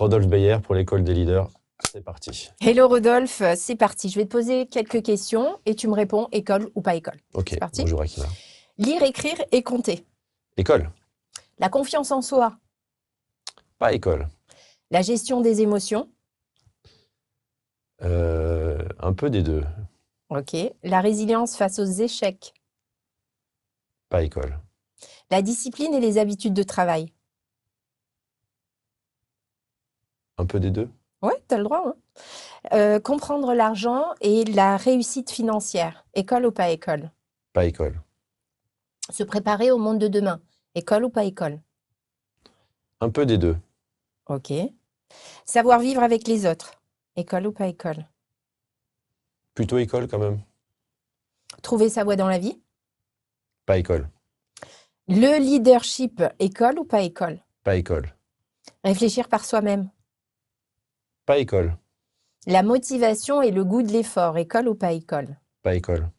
Rodolphe Beyer pour l'école des leaders. C'est parti. Hello Rodolphe, c'est parti. Je vais te poser quelques questions et tu me réponds école ou pas école. Ok, C'est parti. bonjour Akima. Lire, écrire et compter. École, La confiance en soi. pas école. La gestion des émotions. Un peu des deux, Ok. La résilience face aux échecs. pas école. La discipline et les habitudes de travail. Un peu des deux, Ouais, tu as le droit. Hein. Comprendre l'argent et la réussite financière. École ou pas école. pas école. Se préparer au monde de demain. École ou pas école. Un peu des deux, Ok. Savoir vivre avec les autres. École ou pas école. plutôt école quand même. Trouver sa voie dans la vie. Pas école, Le leadership, école ou pas école. pas école. Réfléchir par soi-même. Pas école, La motivation et le goût de l'effort, école ou pas école. pas école.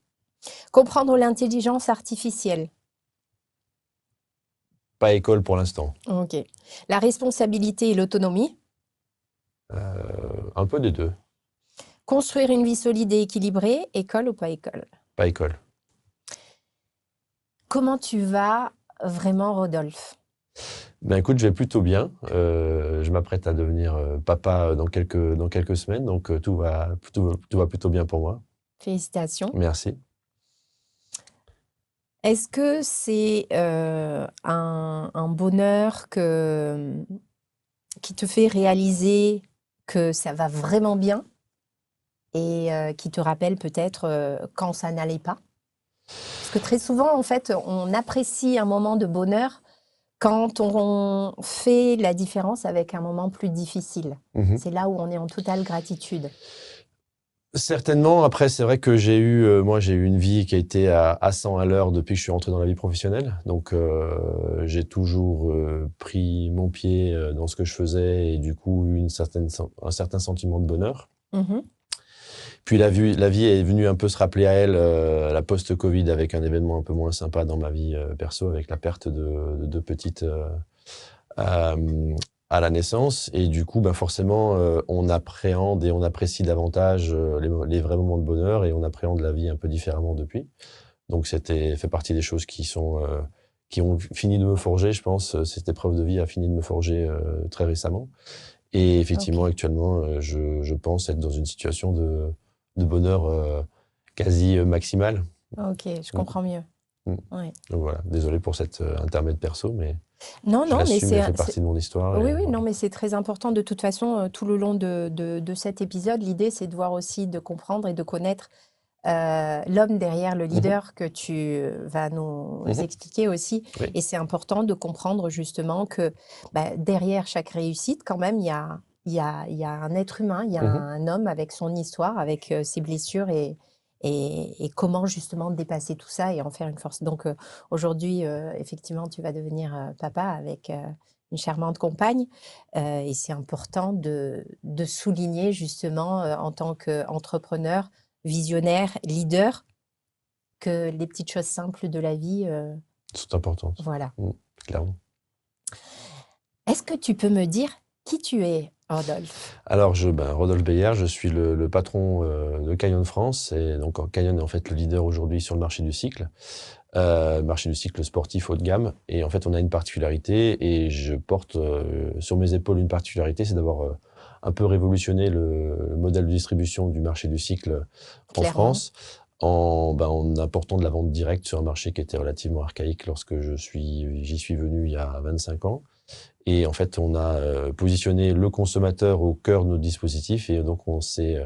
Comprendre l'intelligence artificielle. Pas école pour l'instant. Ok. La responsabilité et l'autonomie. Un peu des deux, Construire une vie solide et équilibrée, école ou pas école. pas école. Comment tu vas vraiment, Rodolphe? Ben écoute, je vais plutôt bien. Je m'apprête à devenir papa dans quelques semaines, donc tout va plutôt bien pour moi. Félicitations. Merci. Est-ce que c'est un bonheur qui te fait réaliser que ça va vraiment bien et qui te rappelle peut-être quand ça n'allait pas? Parce que très souvent, en fait, on apprécie un moment de bonheur quand on fait la différence avec un moment plus difficile. Mhm. C'est là où on est en totale gratitude. Certainement. Après, c'est vrai que moi, j'ai eu une vie qui a été à 100 à l'heure depuis que je suis rentré dans la vie professionnelle. Donc, j'ai toujours pris mon pied dans ce que je faisais et du coup, eu un certain sentiment de bonheur. Mhm. Puis la vie est venue un peu se rappeler à elle, la post-Covid, avec un événement un peu moins sympa dans ma vie perso, avec la perte de deux petites à la naissance. Et du coup, ben forcément, on appréhende et on apprécie davantage les vrais moments de bonheur et on appréhende la vie un peu différemment depuis. Donc, fait partie des choses qui ont fini de me forger, je pense. Cette épreuve de vie a fini de me forger très récemment. Et effectivement, Ok. actuellement, je pense être dans une situation de bonheur quasi maximal. Ok, je Mm. comprends mieux. Mm. Ouais. Donc voilà, désolé pour cet intermède perso, mais Non, je non, mais l'assume, elle fait partie de mon histoire. oui, Et oui, voilà. non, mais c'est très important. De toute façon, tout le long de cet épisode, l'idée, c'est de voir aussi, de comprendre et de connaître l'homme derrière le Mhm. leader que tu vas nous Mhm. expliquer aussi. Oui. Et c'est important de comprendre justement que derrière chaque réussite, quand même, il y a un être humain, il y a Mhm. un homme avec son histoire, avec ses blessures et comment justement dépasser tout ça et en faire une force. Donc aujourd'hui, effectivement, tu vas devenir papa avec une charmante compagne et c'est important de souligner justement en tant qu'entrepreneur, visionnaire, leader, que les petites choses simples de la vie, C'est important. voilà. Clairement. Est-ce que tu peux me dire qui tu es, Rodolphe? Alors, Rodolphe Beyer, je suis le patron de Canyon France. Et donc, Canyon est en fait le leader aujourd'hui sur le marché du cycle sportif haut de gamme. Et en fait, on a une particularité et je porte sur mes épaules une particularité, c'est d'avoir un peu révolutionné le modèle de distribution du marché du cycle en Clairement. France en apportant de la vente directe sur un marché qui était relativement archaïque lorsque j'y suis venu il y a 25 ans. Et en fait, on a positionné le consommateur au cœur de nos dispositifs et donc on s'est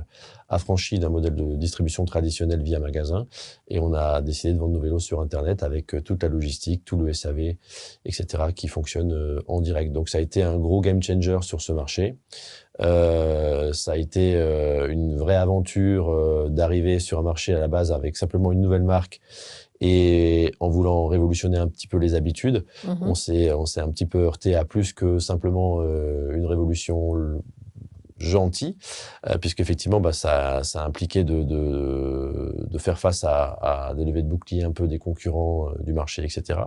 affranchi d'un modèle de distribution traditionnel via magasin et on a décidé de vendre nos vélos sur Internet avec toute la logistique, tout le SAV, etc. qui fonctionne en direct. Donc ça a été un gros game changer sur ce marché. Ça a été une vraie aventure d'arriver sur un marché à la base avec simplement une nouvelle marque et en voulant révolutionner un petit peu les habitudes, on s'est un petit peu heurté à plus que simplement une révolution gentille, puisqu'effectivement, ça impliquait de faire face à des levées de boucliers un peu des concurrents du marché, etc.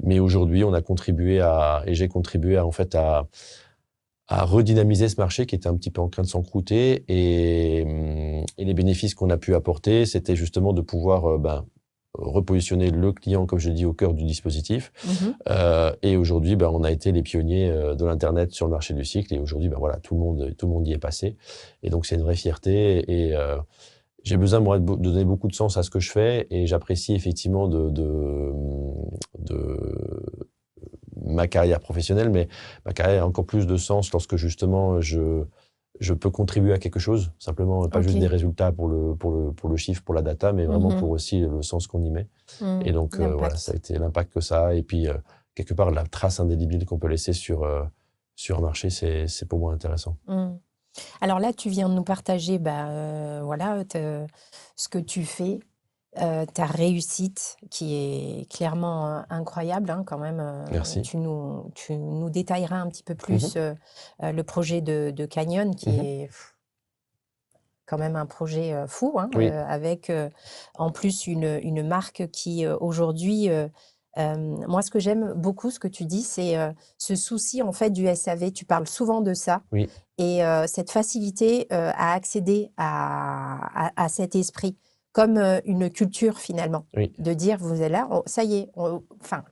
Mais aujourd'hui, on a contribué et j'ai contribué en fait à redynamiser ce marché qui était un petit peu en train de s'encrouter. Et les bénéfices qu'on a pu apporter, c'était justement de pouvoir repositionner le client, comme je le dis, au cœur du dispositif. Et aujourd'hui, on a été les pionniers de l'Internet sur le marché du cycle. Et aujourd'hui, voilà, tout le monde y est passé. Et donc, c'est une vraie fierté. Et j'ai besoin, moi, de donner beaucoup de sens à ce que je fais. Et j'apprécie effectivement de ma carrière professionnelle, mais ma carrière a encore plus de sens lorsque justement je peux contribuer à quelque chose, simplement pas juste des résultats pour le chiffre, pour la data, mais vraiment pour aussi le sens qu'on y met. Et donc voilà, ça a été l'impact que ça a. Et puis quelque part la trace indélébile qu'on peut laisser sur un marché, c'est pour moi intéressant. Alors là, tu viens de nous partager, voilà, ce que tu fais. Ta réussite qui est clairement incroyable quand même. Merci. Tu nous détailleras un petit peu plus le projet de Canyon qui est quand même un projet fou, Oui. avec en plus une marque qui aujourd'hui, moi ce que j'aime beaucoup, ce que tu dis, c'est ce souci en fait du SAV. Tu parles souvent de ça. Oui. Et cette facilité à accéder à cet esprit. Comme une culture finalement, de dire vous êtes là, ça y est,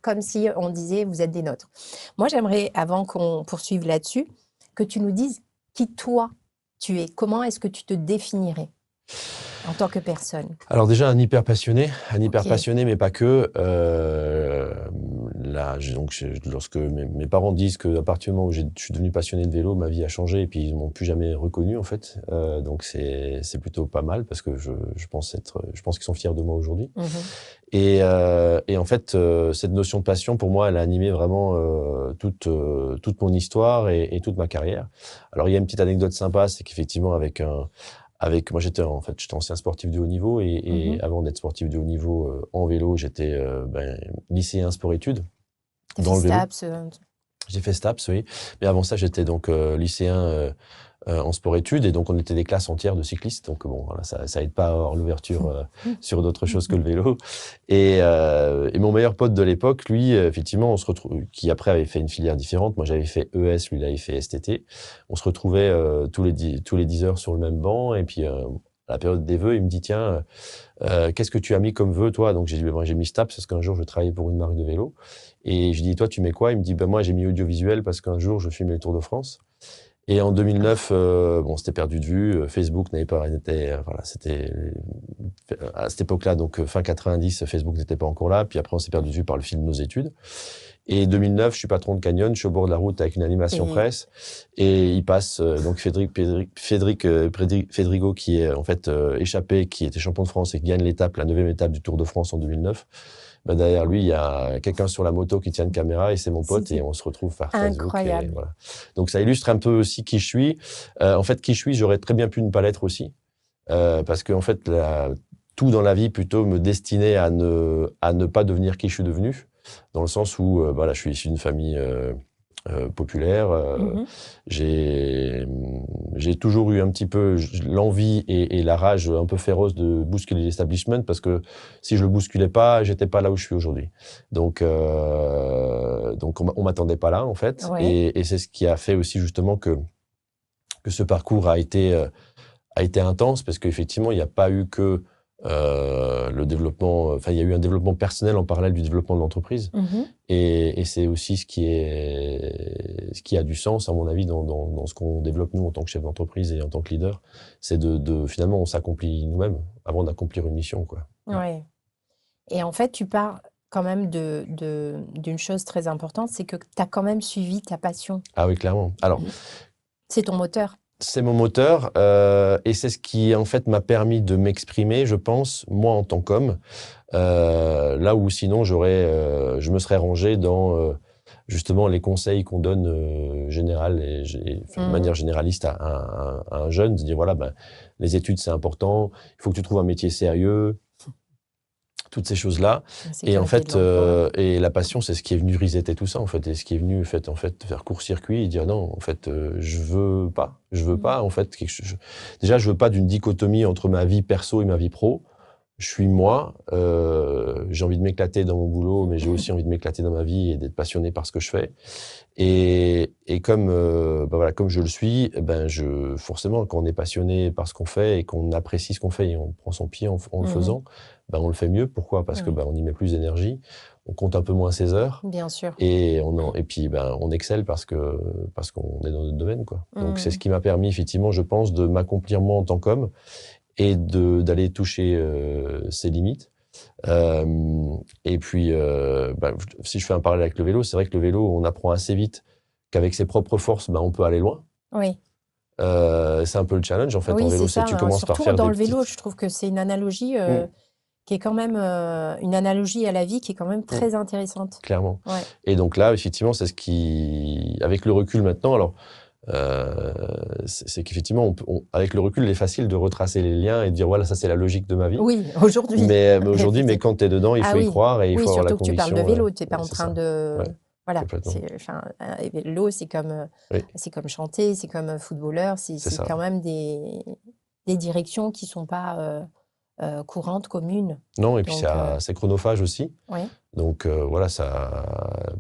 comme si on disait vous êtes des nôtres. Moi j'aimerais, avant qu'on poursuive là-dessus, que tu nous dises qui toi tu es, comment est-ce que tu te définirais en tant que personne? Alors déjà un hyper passionné, mais pas que. Lorsque mes parents disent qu'à partir du moment où je suis devenu passionné de vélo, ma vie a changé et puis ils m'ont plus jamais reconnu en fait. Donc c'est plutôt pas mal parce que je pense qu'ils sont fiers de moi aujourd'hui. Et en fait cette notion de passion pour moi elle a animé vraiment toute mon histoire et toute ma carrière. Alors il y a une petite anecdote sympa, c'est qu'effectivement moi, j'étais ancien sportif de haut niveau et avant d'être sportif de haut niveau en vélo, j'étais lycéen sport-études. Dans le vélo. J'ai fait STAPS, oui. Mais avant ça, j'étais donc lycéen en sport-études et donc on était des classes entières de cyclistes. Donc bon, voilà, ça aide pas à avoir l'ouverture sur d'autres choses que le vélo. Et mon meilleur pote de l'époque, lui, effectivement, on se retrouve, qui après avait fait une filière différente. Moi, j'avais fait ES, lui, il avait fait STT. On se retrouvait tous les 10 heures sur le même banc. Et puis, à la période des vœux, il me dit, tiens, qu'est-ce que tu as mis comme vœu, toi? Donc j'ai dit, moi, j'ai mis STAPS parce qu'un jour, je travaillais pour une marque de vélo. Et je dis, toi, tu mets quoi? Il me dit, moi, j'ai mis audiovisuel parce qu'un jour, je filmais le Tour de France. Et en 2009, c'était perdu de vue. Facebook n'avait pas, c'était à cette époque-là, donc fin 90, Facebook n'était pas encore là. Puis après, on s'est perdu de vue par le fil de nos études. Et 2009, je suis patron de Canyon, je suis au bord de la route avec une animation presse, et il passe donc Fedrigo qui est en fait échappé, qui était champion de France et qui gagne l'étape, la 9e étape du Tour de France en 2009. Derrière lui, il y a quelqu'un sur la moto qui tient une caméra et c'est mon pote et on se retrouve par Facebook. Incroyable. Et voilà. Donc ça illustre un peu aussi qui je suis. En fait, qui je suis, j'aurais très bien pu ne pas l'être aussi, parce que en fait, tout dans la vie plutôt me destinait à ne pas devenir qui je suis devenu, dans le sens où je suis issu d'une famille populaire. J'ai toujours eu un petit peu l'envie et la rage un peu féroce de bousculer l'establishment parce que si je le bousculais pas, j'étais pas là où je suis aujourd'hui. Donc on m'attendait pas là en fait. Et c'est ce qui a fait aussi justement que ce parcours a été intense parce qu'effectivement il n'y a pas eu que le développement, il y a eu un développement personnel en parallèle du développement de l'entreprise. Et c'est aussi ce qui a du sens, à mon avis, dans ce qu'on développe nous en tant que chef d'entreprise et en tant que leader. C'est finalement, on s'accomplit nous-mêmes avant d'accomplir une mission, quoi. Ouais. Et en fait, tu parles quand même d'une chose très importante, c'est que tu as quand même suivi ta passion. Ah oui, clairement. Alors, c'est ton moteur. C'est mon moteur et c'est ce qui en fait m'a permis de m'exprimer, je pense, moi en tant qu'homme, là où sinon je me serais rangé dans justement les conseils qu'on donne de manière généraliste à un jeune, de dire voilà, les études c'est important, il faut que tu trouves un métier sérieux, toutes ces choses-là. Et en fait, et la passion, c'est ce qui est venu resetter tout ça, en fait. Et ce qui est venu, faire court-circuit et dire non, en fait, je veux pas, en fait. Déjà, je veux pas d'une dichotomie entre ma vie perso et ma vie pro. je suis moi. J'ai envie de m'éclater dans mon boulot, mais j'ai aussi envie de m'éclater dans ma vie et d'être passionné par ce que je fais. Et comme voilà, comme je le suis, forcément, quand on est passionné par ce qu'on fait et qu'on apprécie ce qu'on fait et on prend son pied en le faisant, on le fait mieux. Pourquoi? Parce que on y met plus d'énergie, on compte un peu moins ses heures. Bien sûr. Et puis on excelle parce qu'on est dans notre domaine, quoi. Donc c'est ce qui m'a permis effectivement, je pense, de m'accomplir moi en tant qu'homme et d'aller toucher ses limites. Et puis si je fais un parallèle avec le vélo, c'est vrai que le vélo, on apprend assez vite qu'avec ses propres forces, on peut aller loin. Oui. C'est un peu le challenge en fait en vélo, c'est tu commences par surtout faire dans des le vélo, petites... je trouve que c'est une analogie qui est quand même une analogie à la vie qui est quand même très intéressante. Clairement. Ouais. Et donc là, effectivement, c'est ce qui, avec le recul maintenant, alors c'est qu'effectivement, avec le recul, il est facile de retracer les liens et de dire voilà, ça c'est la logique de ma vie. Oui, aujourd'hui. Mais aujourd'hui, mais quand tu es dedans, il faut y croire et il faut avoir la surtout que tu conviction. parles de vélo, tu n'es pas en train de... Ouais, voilà, un vélo, c'est comme chanter, c'est comme footballeur, c'est quand même des directions qui ne sont pas courantes, communes. Non, et puis c'est chronophage aussi. Oui. Donc voilà,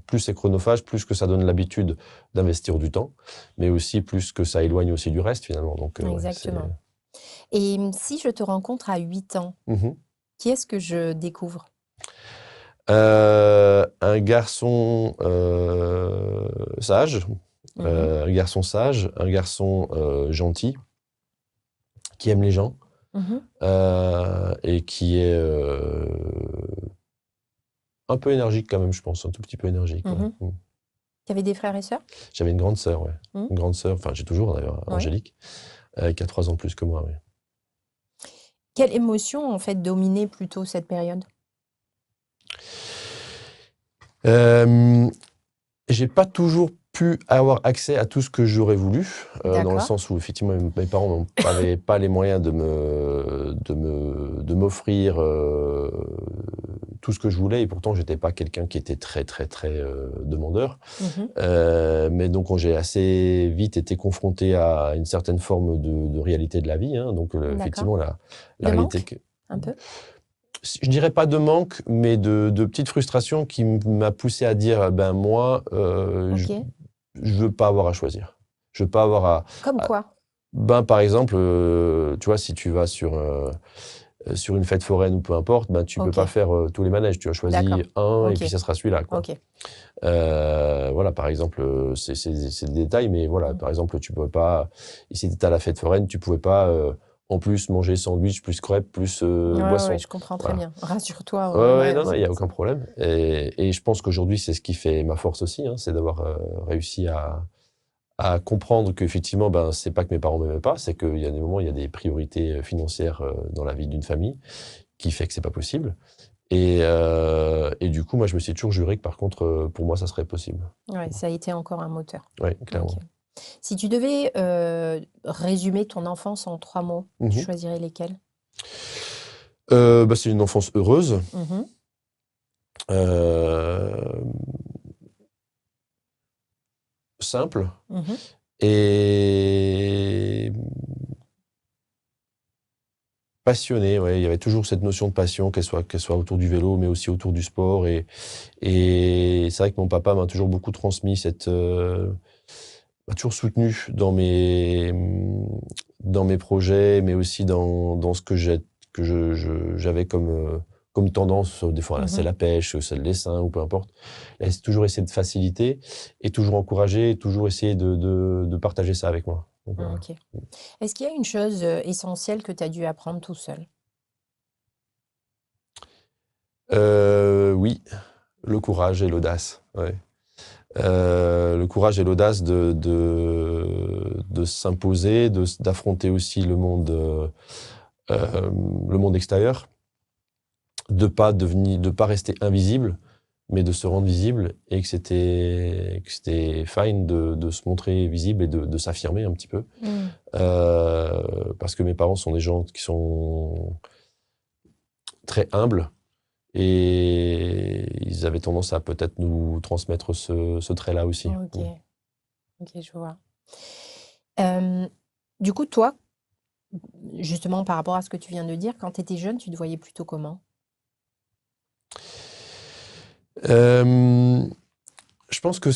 plus c'est chronophage, plus que ça donne l'habitude d'investir du temps, mais aussi plus que ça éloigne aussi du reste finalement. Donc, exactement. Et si je te rencontre à 8 ans, qui est-ce que je découvre? Un garçon sage, un garçon gentil, qui aime les gens et qui est un peu énergique quand même, je pense, un tout petit peu énergique. Tu avais des frères et sœurs? J'avais une grande sœur, ouais. Une grande sœur, enfin j'ai toujours d'ailleurs, Angélique, qui a 3 ans de plus que moi. Ouais. Quelle émotion en fait dominait plutôt cette période? J'ai pas toujours pu avoir accès à tout ce que j'aurais voulu, dans le sens où effectivement mes parents n'avaient pas les moyens de m'offrir tout ce que je voulais, et pourtant j'étais pas quelqu'un qui était très très très demandeur. Mais donc j'ai assez vite été confronté à une certaine forme de réalité de la vie, hein. Donc effectivement la réalité un peu. Je dirais pas de manque, mais de petites frustrations qui m'a poussé à dire moi, je veux pas avoir à choisir. Je veux pas avoir à... Comme quoi? Par exemple, tu vois, si tu vas sur une fête foraine ou peu importe, tu peux pas faire tous les manèges. Tu as choisi un et puis ça sera celui-là. Voilà, par exemple, c'est des détails, mais voilà, par exemple, tu pouvais pas... Si tu étais à la fête foraine, tu pouvais pas... en plus, manger sandwich, plus crêpes, plus boisson. Ouais, je comprends très bien. Rassure-toi. Non, il n'y a aucun problème. Et je pense qu'aujourd'hui, c'est ce qui fait ma force aussi, hein, c'est d'avoir réussi à comprendre qu'effectivement, c'est pas que mes parents m'aimaient pas, c'est qu'il y a des moments, il y a des priorités financières dans la vie d'une famille qui fait que c'est pas possible. Et du coup, moi, je me suis toujours juré que par contre, pour moi, ça serait possible. Ouais, ça a été encore un moteur. Oui, clairement. Si tu devais résumer ton enfance en 3 mots, tu choisirais lesquels? C'est une enfance heureuse. Simple. Et passionnée. Ouais. Il y avait toujours cette notion de passion, qu'elle soit autour du vélo, mais aussi autour du sport. Et c'est vrai que mon papa m'a toujours beaucoup transmis m'a toujours soutenu dans mes projets, mais aussi dans ce que j'avais comme tendance. Des fois, c'est la pêche, c'est le dessin, ou peu importe. Il a toujours essayé de faciliter et toujours encourager, et toujours essayer de partager ça avec moi. Donc, voilà. Est-ce qu'il y a une chose essentielle que tu as dû apprendre tout seul? Oui, le courage et l'audace. Ouais. Le courage et l'audace de s'imposer, d'affronter aussi le monde extérieur, de pas rester invisible, mais de se rendre visible, et que c'était fine de se montrer visible et de s'affirmer un petit peu. Parce que mes parents sont des gens qui sont très humbles, et ils avaient tendance à peut-être nous transmettre ce trait-là aussi. Ok, je vois. Du coup, toi, Justement, par rapport à ce que tu viens de dire, quand tu étais jeune, tu te voyais plutôt comment? Euh, je pense que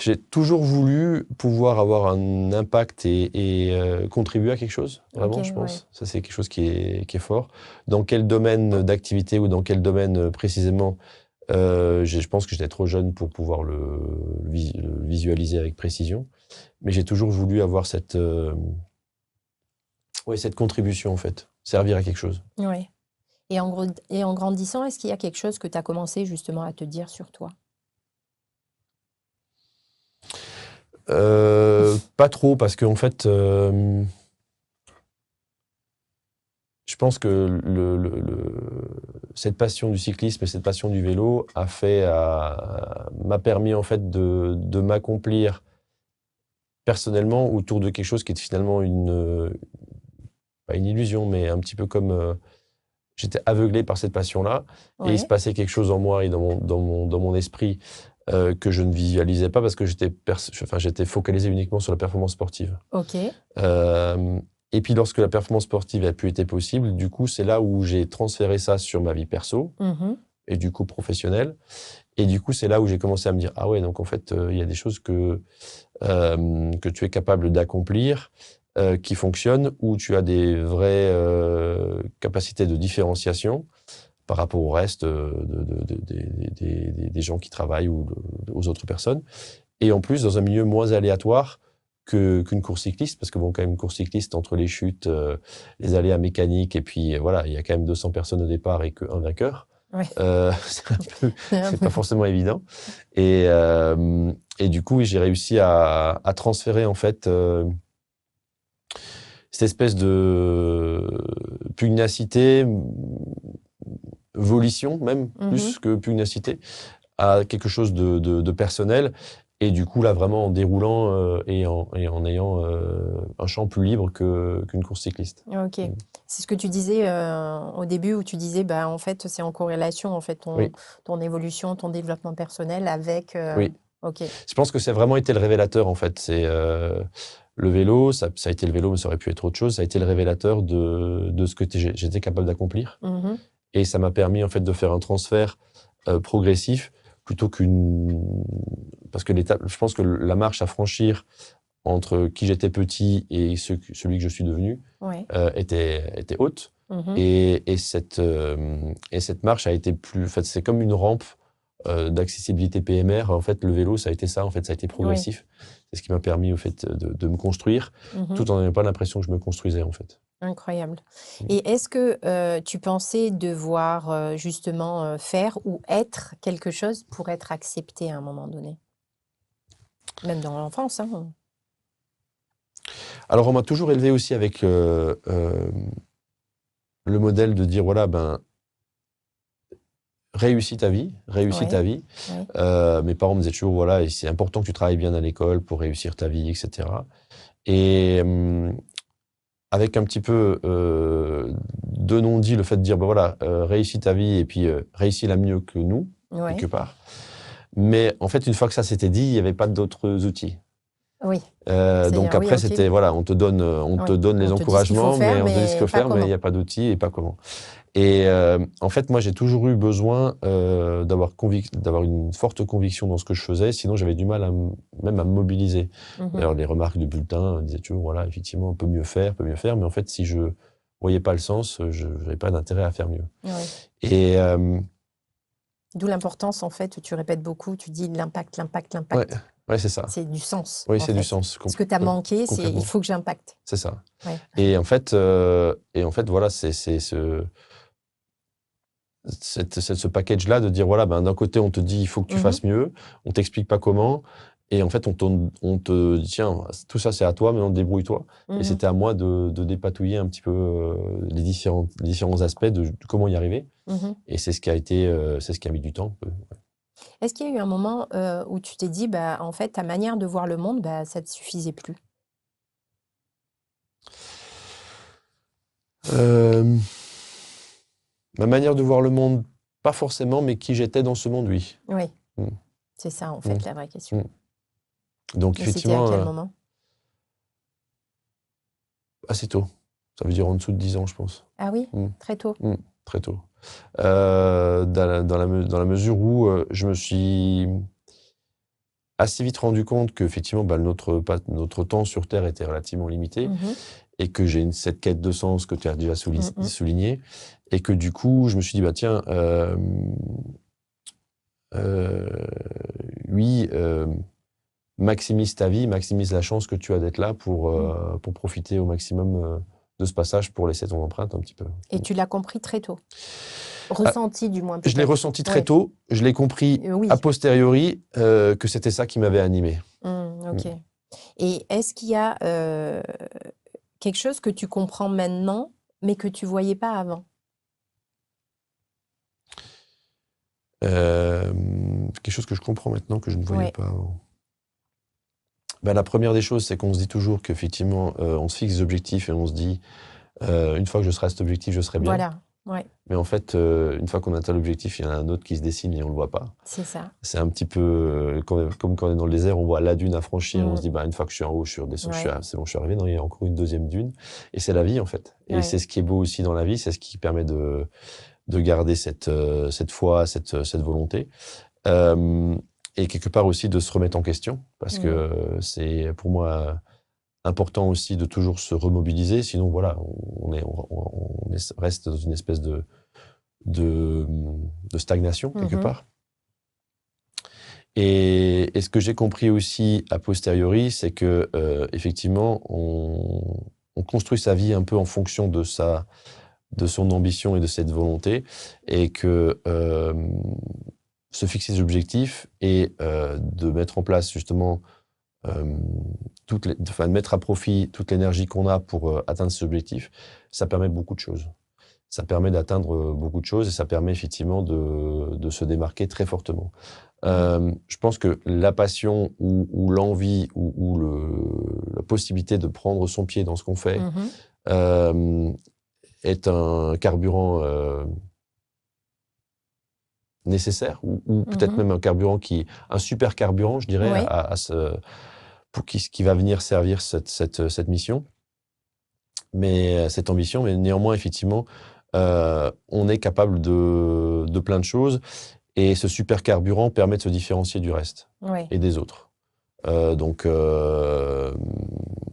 j'ai toujours voulu pouvoir avoir un impact et contribuer à quelque chose, Ok, vraiment, je ouais. pense. Ça, c'est quelque chose qui est fort. Dans quel domaine d'activité ou dans quel domaine précisément, je pense que j'étais trop jeune pour pouvoir le visualiser avec précision. Mais j'ai toujours voulu avoir ouais, cette contribution, en fait, servir à quelque chose. Ouais. Et en grandissant, est-ce qu'il y a quelque chose que tu as commencé justement à te dire sur toi? Pas trop, parce qu'en fait, je pense que cette passion du cyclisme et cette passion du vélo m'a permis en fait de m'accomplir personnellement autour de quelque chose qui est finalement pas une illusion, mais un petit peu comme j'étais aveuglé par cette passion-là, et il se Ouais, passait quelque chose en moi et dans mon esprit que je ne visualisais pas parce que j'étais focalisé uniquement sur la performance sportive. ok. Euh, et puis lorsque la performance sportive a pu être possible, du coup, c'est là où j'ai transféré ça sur ma vie perso Mhm. et du coup professionnelle. Et du coup, c'est là où j'ai commencé à me dire, ah ouais, donc en fait, il y a des choses que tu es capable d'accomplir, qui fonctionnent, où tu as des vraies capacités de différenciation par rapport au reste des gens qui travaillent ou aux autres personnes. Et en plus, dans un milieu moins aléatoire qu'une course cycliste, parce que bon, quand même, une course cycliste, entre les chutes, les aléas mécaniques, et puis voilà, il y a quand même 200 personnes au départ et qu'un vainqueur. Ouais. C'est pas forcément évident. Et du coup, oui, j'ai réussi à transférer en fait cette espèce de pugnacité, volition même, Mhm. plus que pugnacité, à quelque chose de personnel. Et du coup, là, vraiment en déroulant et en ayant un champ plus libre qu'une course cycliste. Ok. Mm. C'est ce que tu disais au début où tu disais, bah, en fait, c'est en corrélation, en fait, Oui, ton évolution, ton développement personnel avec. oui. Ok. Je pense que c'est vraiment été le révélateur, en fait. C'est le vélo, ça a été le vélo, mais ça aurait pu être autre chose. Ça a été le révélateur de ce que j'étais capable d'accomplir. Mhm. Et ça m'a permis, en fait, de faire un transfert progressif plutôt parce que je pense que la marche à franchir entre qui j'étais petit et celui que je suis devenu Ouais. était haute. Mhm. Et cette marche a été plus. En fait, c'est comme une rampe d'accessibilité PMR. En fait, le vélo, ça a été ça. En fait, ça a été Ouais. progressif. C'est ce qui m'a permis, au fait, de me construire, Mhm. tout en n'ayant pas l'impression que je me construisais, en fait. Incroyable. Mm. Et est-ce que tu pensais devoir justement faire ou être quelque chose pour être accepté à un moment donné? Même dans l'enfance, hein. Alors, on m'a toujours élevé aussi avec le modèle de dire, voilà, ben, réussis ta vie, réussis Ouais, ta vie. ouais. Mes parents me disaient toujours, voilà, et c'est important que tu travailles bien à l'école pour réussir ta vie, etc. Et avec un petit peu de non-dit, le fait de dire, ben voilà, réussis ta vie et puis réussis-la mieux que nous, quelque Ouais. part. Mais en fait, une fois que ça s'était dit, il n'y avait pas d'autres outils. Oui. Donc C'est-à-dire, oui, après, ok. c'était, voilà, on te Oui. donne les On te dit ce qu'il faut encouragements, faire, mais on te dit ce mais qu'il faut pas faire, mais il n'y comment. a pas d'outils et pas comment. Et en fait, moi, j'ai toujours eu besoin d'avoir une forte conviction dans ce que je faisais, sinon j'avais du mal même à me mobiliser. Mhm. D'ailleurs, les remarques du bulletin disaient toujours, voilà, effectivement, on peut mieux faire, mais en fait, si je voyais pas le sens, je n'avais pas d'intérêt à faire mieux. Oui. Et D'où l'importance, en fait, tu répètes beaucoup, tu dis l'impact, l'impact, ouais, l'impact. ouais, c'est ça. C'est du sens, Oui, en c'est du fait. sens, Ce que tu as manqué, c'est il concrètement. faut que j'impacte. C'est ça. Ouais. Et en fait, voilà, c'est ce package-là de dire, voilà, ben, d'un côté, on te dit, il faut que tu Mhm. fasses mieux, on t'explique pas comment, et en fait, on te dit, tiens, tout ça, c'est à toi, maintenant, débrouille-toi. Et Mhm. c'était à moi de dépatouiller un petit peu les différents aspects de comment y arriver. Mhm. Et c'est ce qui a mis du temps. Est-ce qu'il y a eu un moment où tu t'es dit, bah, en fait, ta manière de voir le monde, bah, ça ne te suffisait plus? Euh, Ma manière de voir le monde, pas forcément, mais qui j'étais dans ce monde, oui. Oui, Mm, c'est ça, en mm, fait, la vraie question. mm. Donc, Et c'était à effectivement, quel moment? assez tôt. Ça veut dire en dessous de 10 ans, je pense. Ah oui, Mm. très tôt. Très tôt. Dans la mesure où je me suis assez vite rendu compte qu'effectivement, notre temps sur Terre était relativement limité Mhm. et que j'ai cette quête de sens que tu as déjà Mhm. souligné et que du coup, je me suis dit, bah tiens, euh, oui, maximise ta vie, maximise la chance que tu as d'être là pour profiter au maximum de ce passage pour laisser ton empreinte un petit peu. Et tu l'as compris très tôt. Ah, Ressenti, du moins, je l'ai peut-être. ressenti très Ouais. tôt, je l'ai compris Oui. a posteriori que c'était ça qui m'avait animé. Ok. Et est-ce qu'il y a quelque chose que tu comprends maintenant, mais que tu voyais pas avant? Quelque chose que je comprends maintenant que je ne voyais Ouais. pas avant. Ben, la première des choses, c'est qu'on se dit toujours qu'effectivement, on se fixe des objectifs et on se dit, une fois que je serai à cet objectif, je serai bien. Voilà. Ouais, Mais en fait, une fois qu'on atteint l'objectif, il y en a un autre qui se dessine et on ne le voit pas. c'est ça. C'est un petit peu comme quand on est dans le désert, on voit la dune à franchir, on se Mm. dit, bah, une fois que je suis en haut, Ouais. c'est bon, je suis arrivé, non, il y a encore une deuxième dune. Et c'est la vie, en fait. Et Ouais. c'est ce qui est beau aussi dans la vie, c'est ce qui permet de garder cette foi, cette volonté. Et quelque part aussi de se remettre en question, parce que c'est pour moi important aussi de toujours se remobiliser, sinon voilà, reste dans une espèce de stagnation quelque Mhm. part. Et ce que j'ai compris aussi a posteriori, c'est que effectivement, on construit sa vie un peu en fonction de son ambition et de cette volonté, et que se fixer des objectifs et de mettre en place justement de mettre à profit toute l'énergie qu'on a pour atteindre ces objectifs, ça permet beaucoup de choses. Ça permet d'atteindre beaucoup de choses et ça permet effectivement de se démarquer très fortement. Je pense que la passion ou l'envie ou la possibilité de prendre son pied dans ce qu'on fait Mhm. est un carburant nécessaire ou peut-être Mhm. même un super carburant, je dirais, Ouais. pour qui va venir servir cette mission, mais cette ambition. Mais néanmoins, effectivement, on est capable de plein de choses et ce super carburant permet de se différencier du reste Ouais. et des autres. Donc,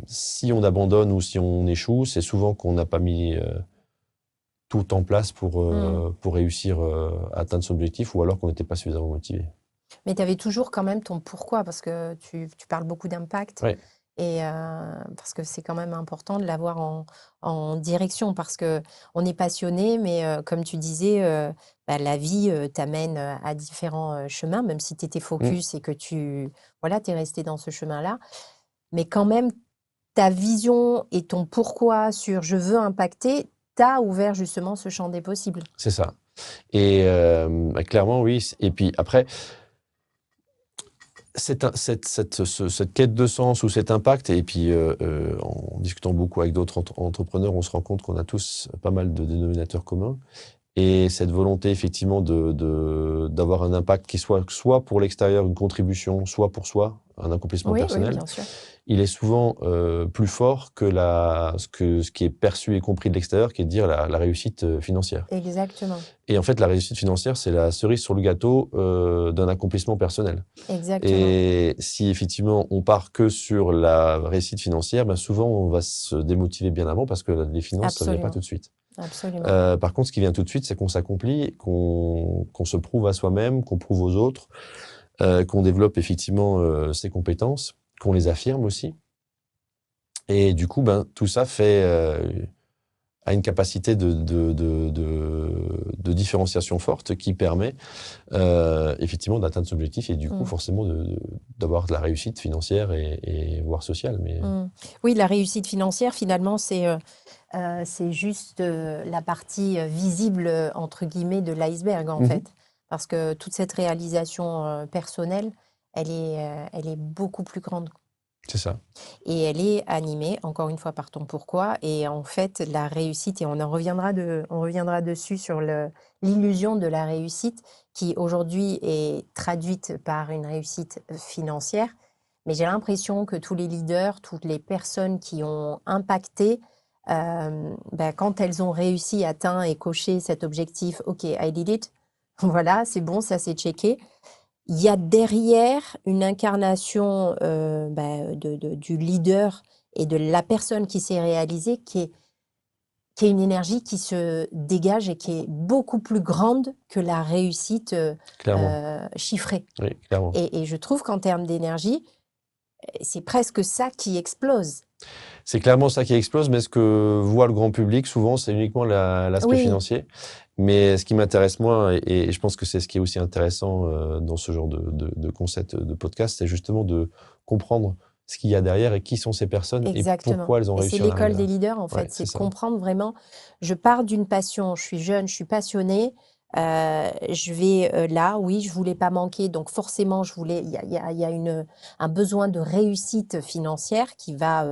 si on abandonne ou si on échoue, c'est souvent qu'on n'a pas mis tout en place pour réussir à atteindre son objectif ou alors qu'on n'était pas suffisamment motivé. Mais tu avais toujours quand même ton pourquoi, parce que tu parles beaucoup d'impact. Ouais. Et parce que c'est quand même important de l'avoir en direction, parce que on est passionné, mais comme tu disais, bah, la vie t'amène à différents chemins, même si tu étais Mm. focus et que voilà, tu es resté dans ce chemin-là. Mais quand même, ta vision et ton pourquoi sur je veux impacter, t'as ouvert justement ce champ des possibles. C'est ça. Et bah, clairement, oui. Et puis après, cette quête de sens ou cet impact, et puis en discutant beaucoup avec d'autres entrepreneurs, on se rend compte qu'on a tous pas mal de dénominateurs communs. Et cette volonté, effectivement, d'avoir un impact qui soit pour l'extérieur, une contribution, soit pour soi, un accomplissement Oui, oui, personnel, bien sûr. il est souvent plus fort que ce qui est perçu et compris de l'extérieur, qui est de dire la réussite financière. Exactement. Et en fait, la réussite financière, c'est la cerise sur le gâteau d'un accomplissement personnel. Exactement. Et si effectivement on part que sur la réussite financière, ben souvent on va se démotiver bien avant parce que les finances, ça vient pas Absolument. tout de suite. Absolument. Par contre, ce qui vient tout de suite, c'est qu'on s'accomplit, qu'on se prouve à soi-même, qu'on prouve aux autres, qu'on développe effectivement ses compétences, qu'on les affirme aussi. Et du coup, ben tout ça a une capacité de différenciation forte qui permet effectivement d'atteindre son objectif et du coup Mm. forcément d'avoir de la réussite financière et voire sociale. Mais Oui, la réussite financière, finalement, c'est juste la partie visible, entre guillemets, de l'iceberg, en Mhm. fait. Parce que toute cette réalisation personnelle, elle est beaucoup plus grande. C'est ça. Et elle est animée, encore une fois, par ton pourquoi. Et en fait, la réussite, et on reviendra dessus sur l'illusion de la réussite, qui aujourd'hui est traduite par une réussite financière. Mais j'ai l'impression que tous les leaders, toutes les personnes qui ont impacté, quand elles ont réussi, atteint et coché cet objectif, OK, I did it, voilà, c'est bon, ça c'est checké. Il y a derrière une incarnation du leader et de la personne qui s'est réalisée qui est une énergie qui se dégage et qui est beaucoup plus grande que la réussite Clairement. chiffrée. Oui, clairement. Et je trouve qu'en termes d'énergie, c'est presque ça qui explose. C'est clairement ça qui explose, mais ce que voit le grand public, souvent, c'est uniquement l'aspect Oui, financier. Mais ce qui m'intéresse moi, et je pense que c'est ce qui est aussi intéressant dans ce genre de concept de podcast, c'est justement de comprendre ce qu'il y a derrière et qui sont ces personnes et exactement. pourquoi elles ont Et c'est réussi à en arriver l'école des là. leaders, en Ouais, fait. c'est C'est de ça. comprendre vraiment, je pars d'une passion, je suis jeune, je suis passionnée, je vais là, oui, je voulais pas manquer, donc forcément, il y a un besoin de réussite financière qui va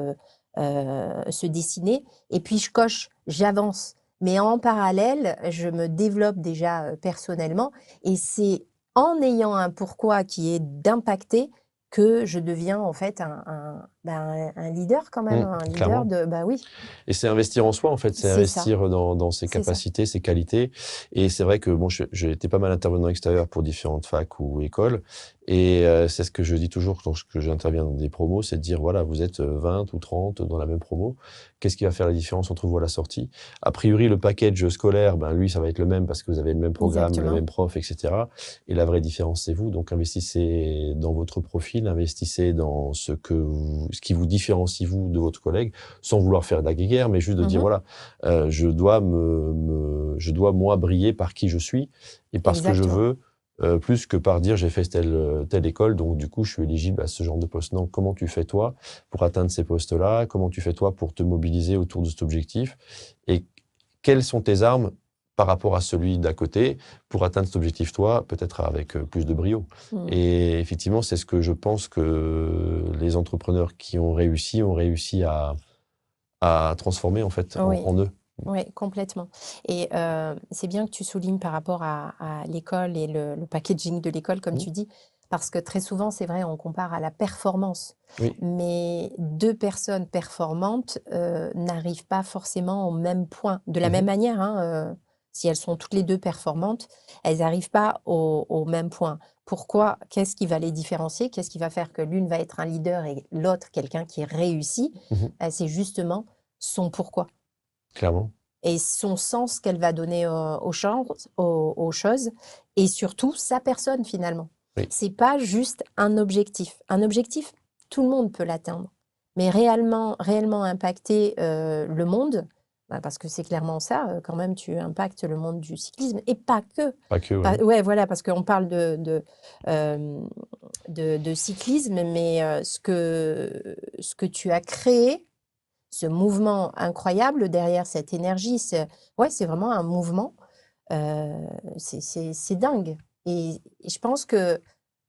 se dessiner. Et puis, je coche, j'avance. Mais en parallèle, je me développe déjà personnellement. Et c'est en ayant un pourquoi qui est d'impacter que je deviens en fait un leader quand même, un leader Clairement. de, bah oui, Et c'est investir en soi, en fait, c'est c'est ça, investir dans ses c'est ça. capacités, ses qualités. Et c'est vrai que bon, j'ai été pas mal intervenant extérieur pour différentes facs ou écoles. Et c'est ce que je dis toujours lorsque j'interviens dans des promos, c'est de dire, voilà, vous êtes 20 ou 30 dans la même promo. Qu'est-ce qui va faire la différence entre vous à la sortie? A priori, le package scolaire, ben, lui, ça va être le même parce que vous avez le même programme, le Exactement. même prof, etc. Et la vraie différence, c'est vous. Donc, investissez dans votre profil, investissez dans ce qui vous différencie, vous, de votre collègue, sans vouloir faire de la guéguerre, mais juste de dire, Mhm. voilà, je dois je dois, moi, briller par qui je suis et par ce que je Exactement. veux, plus que par dire j'ai fait telle école, donc du coup, je suis éligible à ce genre de poste. Non, comment tu fais toi pour atteindre ces postes-là? Comment tu fais toi pour te mobiliser autour de cet objectif? Et quelles sont tes armes par rapport à celui d'à côté pour atteindre cet objectif, toi, peut-être avec plus de brio? Mm. Et effectivement, c'est ce que je pense que les entrepreneurs qui ont réussi à transformer en fait Oui, en eux. oui, complètement. Et c'est bien que tu soulignes par rapport à l'école et le packaging de l'école, comme Mmh. tu dis, parce que très souvent, c'est vrai, on compare à la performance. Oui. Mais deux personnes performantes n'arrivent pas forcément au même point. De la même Mmh. manière, hein, si elles sont toutes les deux performantes, elles n'arrivent pas au même point. Pourquoi? Qu'est-ce qui va les différencier? Qu'est-ce qui va faire que l'une va être un leader et l'autre quelqu'un qui réussit? Mmh. C'est justement son pourquoi Clairement. et son sens qu'elle va donner aux choses et surtout sa personne finalement. Oui. C'est pas juste un objectif. Un objectif, tout le monde peut l'atteindre. Mais réellement impacter le monde, parce que c'est clairement ça, quand même, tu impactes le monde du cyclisme et pas que. Pas que, ouais. Ouais, voilà, parce qu'on parle de cyclisme, mais ce que tu as créé, ce mouvement incroyable derrière cette énergie, c'est vraiment un mouvement. C'est dingue. Et je pense que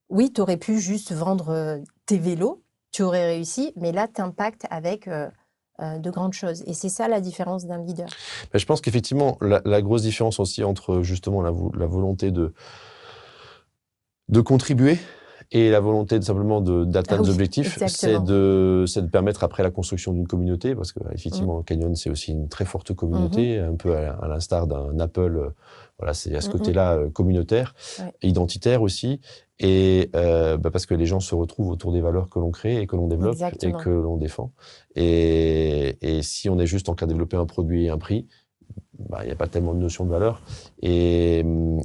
oui, tu aurais pu juste vendre tes vélos, tu aurais réussi, mais là, tu impactes avec de grandes choses. Et c'est ça la différence d'un leader. Bah, je pense qu'effectivement, la grosse différence aussi entre justement la volonté de contribuer et la volonté simplement Ah d'atteindre des oui, objectifs, exactement. c'est de permettre après la construction d'une communauté, parce que Mm. effectivement, Canyon, c'est aussi une très forte Mhm. communauté, un peu à l'instar d'un Apple. Voilà, c'est à ce Mhm. côté-là communautaire, Ouais. identitaire aussi, et parce que les gens se retrouvent autour des valeurs que l'on crée et que l'on développe et Exactement. que l'on défend. Et si on est juste en train de développer un produit et un prix, il n'y a pas tellement de notion de valeur. Et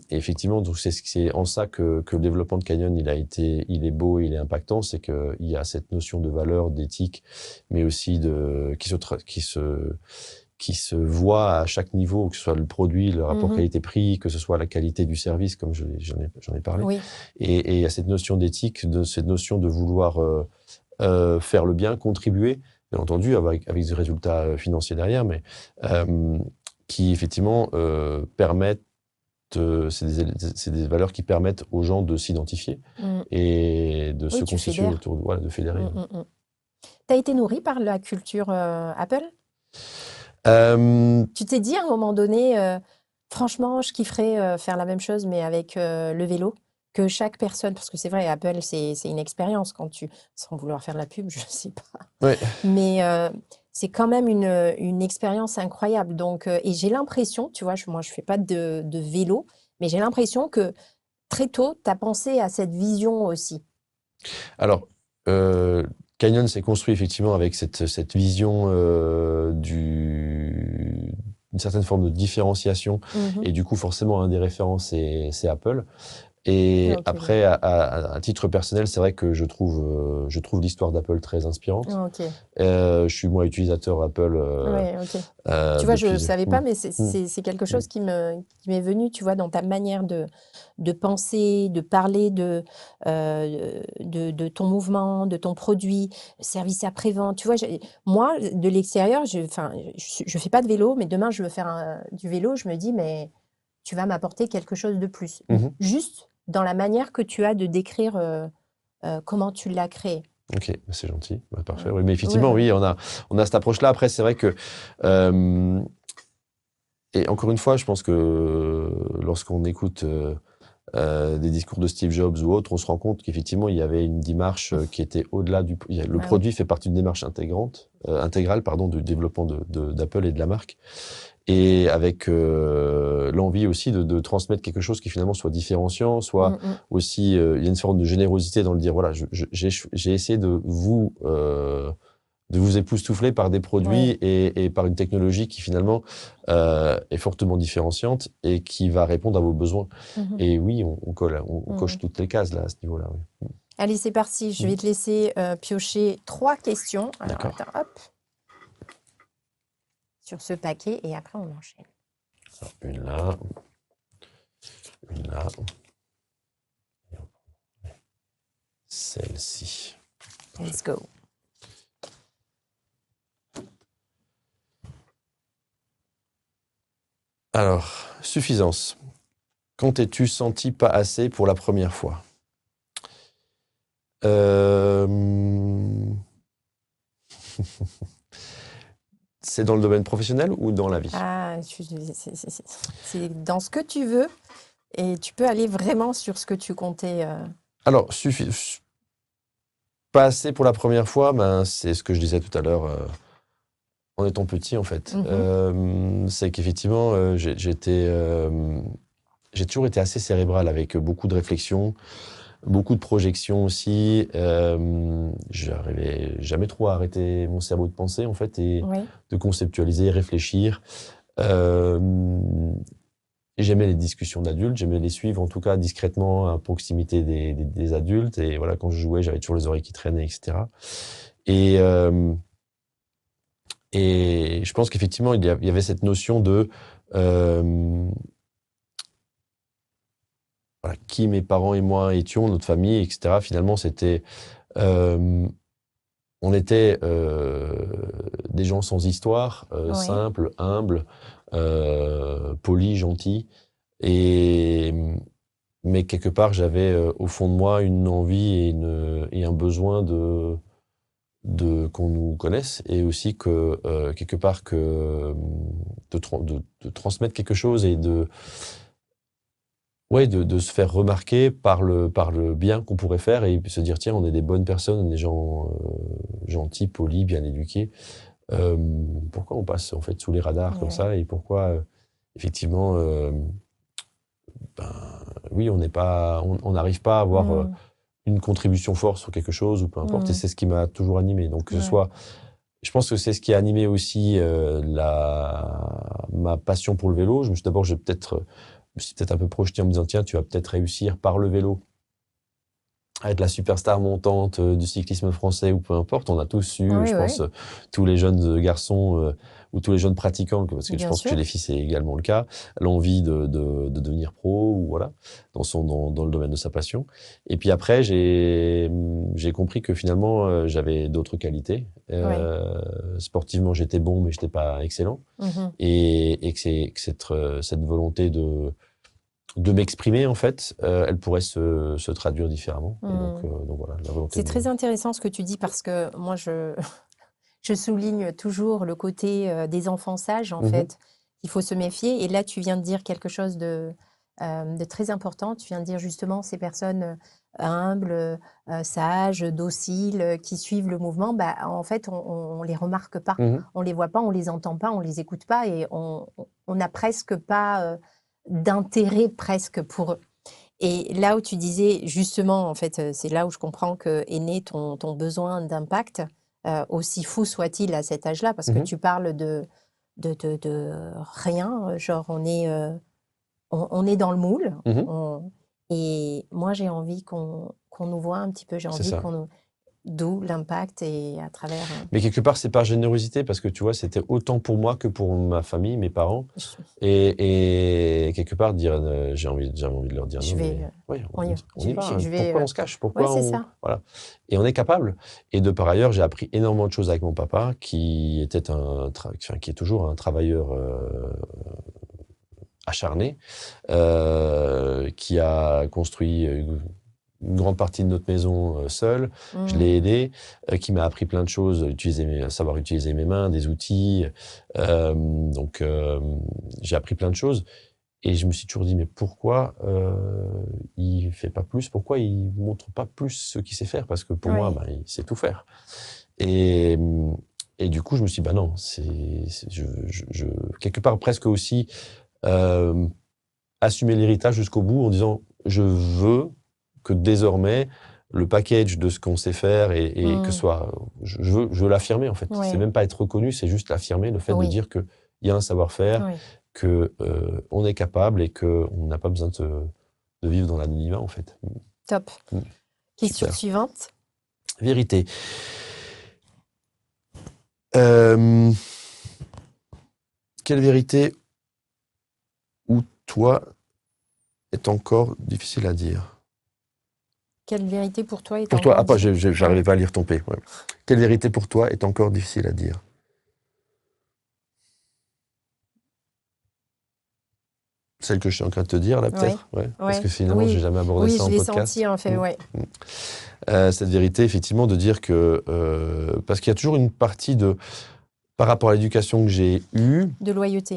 effectivement, donc c'est en ça que le développement de Canyon, il est beau, il est impactant, c'est qu'il y a cette notion de valeur, d'éthique, mais aussi qui se voit à chaque niveau, que ce soit le produit, le rapport Mhm. qualité-prix, que ce soit la qualité du service, comme j'en ai parlé. Oui, Et il y a cette notion d'éthique, cette notion de vouloir faire le bien, contribuer, bien entendu, avec des résultats financiers derrière, mais qui effectivement permettent, c'est des valeurs qui permettent aux gens de s'identifier Mm. et de Oui, se tu constituer fédères. autour, voilà, de fédérer. Tu as été nourri par la culture Apple? Euh, Tu t'es dit à un moment donné, franchement, je kifferais faire la même chose, mais avec le vélo, que chaque personne, parce que c'est vrai, Apple, c'est une expérience quand sans vouloir faire de la pub, je sais pas. ouais. Mais c'est quand même une expérience incroyable. Donc, et j'ai l'impression, tu vois, moi, je fais pas de vélo, mais j'ai l'impression que très tôt, tu as pensé à cette vision aussi. Alors, euh, Canyon s'est construit effectivement avec cette vision d'une certaine forme de différenciation. Mhm. Et du coup, forcément, un des référents, c'est Apple. Et Ok, après, à titre personnel, c'est vrai que je trouve l'histoire d'Apple très inspirante. ok, Je suis moi utilisateur Apple ouais, ok. Tu vois, je ne depuis. savais Mm, pas, mais mm, c'est quelque mm. chose qui m'est venu, tu vois, dans ta manière de penser, de parler de ton mouvement, de ton produit, service après-vente. Tu vois, moi, de l'extérieur, enfin, je fais pas de vélo, mais demain, je veux faire du vélo. Je me dis, mais tu vas m'apporter quelque chose de plus. Mhm. Juste dans la manière que tu as de décrire comment tu l'as créé. Ok, bah, c'est gentil, bah, parfait. Ouais, Oui, mais ouais, effectivement, ouais. oui, on a cette approche-là. Après, c'est vrai que euh, et encore une fois, je pense que lorsqu'on écoute des discours de Steve Jobs ou autres, on se rend compte qu'effectivement, il y avait une démarche qui était au-delà du... Le Ah oui. produit fait partie d'une démarche intégrale pardon, du développement d'Apple et de la marque. Et avec l'envie aussi de transmettre quelque chose qui finalement soit différenciant, soit Mm, mm. aussi... il y a une forme de générosité dans le dire, voilà, j'ai essayé de vous époustoufler par des produits Ouais. et par une technologie qui finalement est fortement différenciante et qui va répondre à vos besoins. Mhm. Et oui, on coche Mhm. toutes les cases là à ce niveau-là. Oui. Allez, c'est parti. Je vais Mhm. te laisser piocher 3 questions. Alors, D'accord. attends, hop, sur ce paquet et après, on enchaîne. Alors, une là, celle-ci. Let's go. Alors, suffisance. Quand t'es-tu senti pas assez pour la première fois? Euh, C'est dans le domaine professionnel ou dans la vie? Ah, c'est dans ce que tu veux et tu peux aller vraiment sur ce que tu comptais. Alors, pas assez pour la première fois, ben, c'est ce que je disais tout à l'heure en étant petit, en fait. Mhm. C'est qu'effectivement, j'ai toujours été assez cérébral avec beaucoup de réflexions, beaucoup de projections aussi. J'arrivais jamais trop à arrêter mon cerveau de penser, en fait, et Oui. de conceptualiser, réfléchir. Euh, et j'aimais les discussions d'adultes, j'aimais les suivre en tout cas discrètement à proximité des adultes. Et voilà, quand je jouais, j'avais toujours les oreilles qui traînaient, etc. Et, euh, et je pense qu'effectivement, il y avait cette notion de euh, voilà, qui mes parents et moi étions, notre famille, etc. Finalement, euh, on était des gens sans histoire, Oui. simples, humbles, polis, gentils. Et, mais quelque part, j'avais au fond de moi une envie et un besoin de qu'on nous connaisse et aussi que quelque part de transmettre quelque chose et de se faire remarquer par le bien qu'on pourrait faire et se dire tiens, on est des bonnes personnes, on est des gens gentils, polis, bien éduqués. Euh, Pourquoi on passe en fait sous les radars Eh comme oui. ça et pourquoi effectivement ben, oui, on n'arrive pas à avoir Mm, une contribution forte sur quelque chose ou peu importe. Et mm, c'est ce qui m'a toujours animé. Donc, que ce ouais. soit, je pense que c'est ce qui a animé aussi ma passion pour le vélo. D'abord, je me suis peut-être un peu projeté en me disant, tiens, tu vas peut-être réussir par le vélo à être la superstar montante du cyclisme français ou peu importe. On a tous eu, Oui, je pense, oui, tous les jeunes garçons ou tous les jeunes pratiquants, parce que je bien pense que chez sûr. les filles c'est également le cas, l'envie de devenir pro ou voilà, dans le domaine de sa passion. Et puis après, j'ai compris que finalement j'avais d'autres qualités. Oui. Sportivement, j'étais bon, mais j'étais pas excellent. Mhm. Et que cette volonté de m'exprimer, en fait, elle pourrait se traduire différemment. Et Mm. donc voilà, la volonté C'est de... très intéressant ce que tu dis parce que moi, je souligne toujours le côté des enfants sages, en Mhm. fait. Il faut se méfier. Et là, tu viens de dire quelque chose de très important. Tu viens de dire justement ces personnes humbles, sages, dociles, qui suivent le mouvement, bah, en fait, on les remarque pas. Mhm. On les voit pas, on les entend pas, on les écoute pas et on n'a presque pas d'intérêt presque pour eux. Et là où tu disais, justement, en fait, c'est là où je comprends que est né ton besoin d'impact, aussi fou soit-il à cet âge-là, parce que Mhm. tu parles de rien, genre on est dans le moule, Mhm. et moi j'ai envie qu'on nous voit un petit peu, j'ai C'est envie ça. qu'on nous... D'où l'impact et à travers... Mais quelque part, c'est par générosité parce que tu vois, c'était autant pour moi que pour ma famille, mes parents. je, Et quelque part, dire, j'avais envie de leur dire je non, vais... mais ouais, on y, on y va. Hein. je vais... Pourquoi on se cache? ouais, Pourquoi c'est on. ça. Voilà. Et on est capable. Et de par ailleurs, j'ai appris énormément de choses avec mon papa, qui était qui est toujours un travailleur acharné, qui a construit une grande partie de notre maison seul. Je l'ai aidé, qui m'a appris plein de choses, savoir utiliser mes mains, des outils. Donc, j'ai appris plein de choses. Et je me suis toujours dit, mais pourquoi il fait pas plus? Pourquoi il montre pas plus ce qu'il sait faire? Parce que pour moi, Oui, ben, il sait tout faire. Et, et du coup, je me suis dit, bah non, quelque part presque aussi euh, assumer l'héritage jusqu'au bout en disant, je veux que désormais le package de ce qu'on sait faire et que soit, je veux l'affirmer en fait. C'est oui, même pas être reconnu, c'est juste l'affirmer, le fait de oui, dire que il y a un savoir-faire, oui. que on est capable et que on n'a pas besoin de vivre dans l'anonymat en fait. Top. Mm. Question Super. suivante. Vérité. Euh, quelle vérité ou toi est encore difficile à dire? Quelle vérité pour toi est Pour toi, encore pas, difficile? j'arrivais pas à lire ton P. Ouais. Quelle vérité pour toi est encore difficile à dire? Celle que je suis en train de te dire là, Oui, peut-être, ouais. Parce oui, que finalement, j'ai oui, jamais abordé oui, ça je en l'ai podcast. senti en fait, ouais. Cette vérité, effectivement, de dire que parce qu'il y a toujours une partie de par rapport à l'éducation que j'ai eue, De loyauté.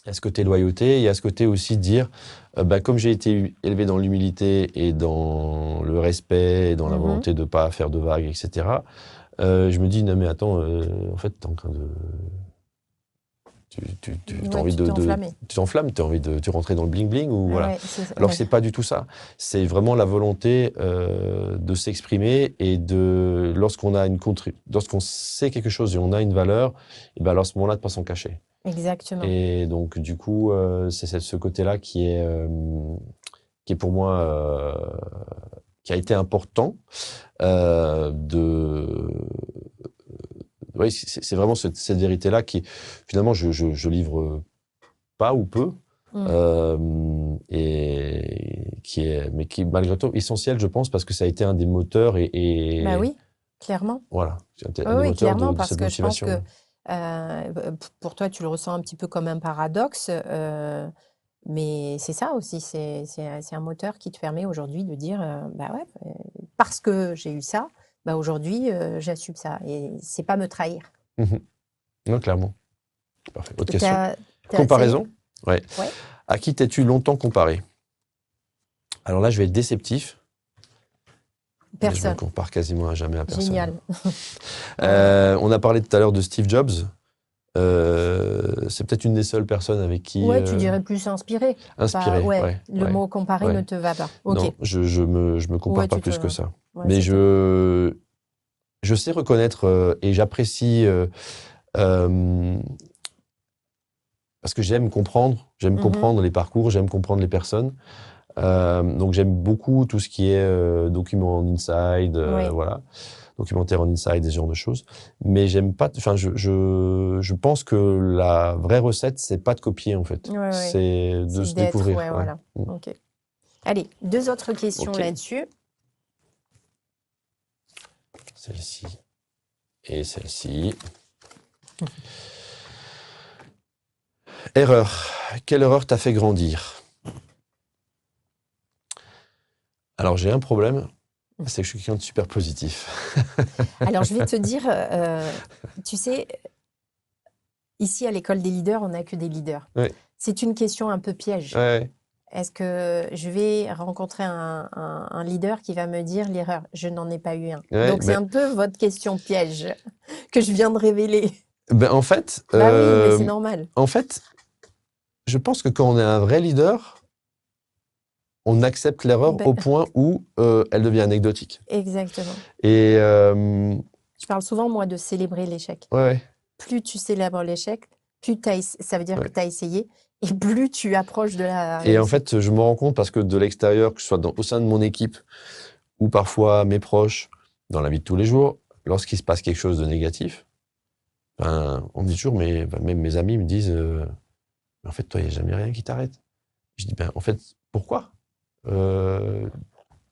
il y a ce côté loyauté, il y a ce côté aussi de dire, bah, comme j'ai été élevé dans l'humilité et dans le respect et dans la Mhm. volonté de pas faire de vagues, etc. Je me dis non mais attends, en fait, t'es en train de t'as Ouais, envie tu t'es enflammé. tu t'enflammes, tu as envie de tu rentrer dans le bling bling ou voilà. Ouais, c'est ça, Alors que ouais. c'est pas du tout ça. C'est vraiment la volonté de s'exprimer et de lorsqu'on sait quelque chose et on a une valeur, et ben alors à ce moment-là de pas s'en cacher. Exactement. Et donc du coup c'est ce côté-là qui est pour moi qui a été important de oui, c'est vraiment cette vérité-là qui, finalement, je livre pas ou peu, Mm. et mais qui est malgré tout essentiel, je pense, parce que ça a été un des moteurs Bah et oui, clairement. voilà, c'était Oui, un des oui, moteurs clairement, de parce cette que je pense que motivation. pour toi, tu le ressens un petit peu comme un paradoxe, mais c'est ça aussi, c'est un moteur qui te permet aujourd'hui de dire, bah ouais, parce que j'ai eu ça, bah aujourd'hui, j'assume ça. Et c'est pas me trahir. Mhm. Non, clairement. Parfait. Autre Et question. ça y est? Comparaison. Ouais. Ouais, À qui t'es-tu longtemps comparé? Alors là, je vais être déceptif, mais je me personne. compare quasiment à jamais à personne. Génial. Ouais. On a parlé tout à l'heure de Steve Jobs. C'est peut-être une des seules personnes avec qui Ouais, tu dirais plus inspiré. Pas, inspiré. ouais, Ouais, le ouais, mot comparer ne ouais. te va pas. Ok. Non, je me compare Ouais, pas tu te. plus que ça. Ouais, Mais c'est top. je sais reconnaître et j'apprécie euh, parce que j'aime Mhm. comprendre les parcours, j'aime comprendre les personnes. Donc j'aime beaucoup tout ce qui est document en inside, Oui, voilà, documentaire en inside, ce genre de choses. Mais j'aime pas. Enfin, je pense que la vraie recette, c'est pas de copier en fait, ouais, ouais. c'est de C'est se d'être, découvrir. ouais, Ouais. voilà. Mm. Ok. Allez, deux autres questions Ok. là-dessus. Celle-ci et celle-ci. Erreur. Quelle erreur t'a fait grandir? Alors j'ai un problème, c'est que je suis quelqu'un de super positif. Alors, je vais te dire, tu sais, ici à l'école des leaders, on n'a que des leaders. Ouais, C'est une question un peu piège. ouais, est-ce que je vais rencontrer un leader qui va me dire l'erreur? Je n'en ai pas eu un. Ouais, Donc, c'est un peu votre question piège que je viens de révéler. En fait, Bah oui, mais c'est normal. en fait, je pense que quand on est un vrai leader, on accepte l'erreur Ben, au point où elle devient anecdotique. exactement. Et Je parle souvent, moi, de célébrer l'échec. ouais, Plus tu célèbres l'échec, ça veut dire que ouais. tu as essayé, et plus tu approches de la Et en réussite. fait, je me rends compte parce que de l'extérieur, que ce soit au sein de mon équipe ou parfois mes proches, dans la vie de tous les jours, lorsqu'il se passe quelque chose de négatif, on me dit toujours, même mes amis me disent, en fait, toi, il n'y a jamais rien qui t'arrête. Je dis, en fait, pourquoi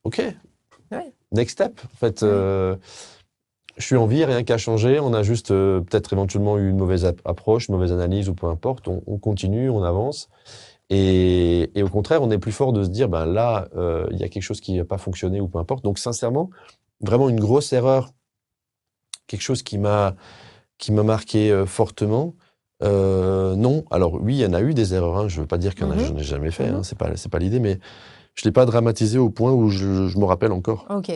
Ok, Ouais. next step. En fait, Ouais. je suis en vie, rien qu'à changer. On a juste peut-être éventuellement eu une mauvaise approche, une mauvaise analyse ou peu importe. On continue, on avance. Et au contraire, on est plus fort de se dire, là, il y a quelque chose qui n'a pas fonctionné ou peu importe. Donc, sincèrement, vraiment une grosse erreur, quelque chose qui m'a marqué fortement. Non. Alors oui, il y en a eu des erreurs. Hein. Je ne veux pas dire qu'il y en a, Mhm. j'en ai jamais fait. Mhm. Hein. C'est pas l'idée, mais je l'ai pas dramatisé au point où je me rappelle encore. Ok.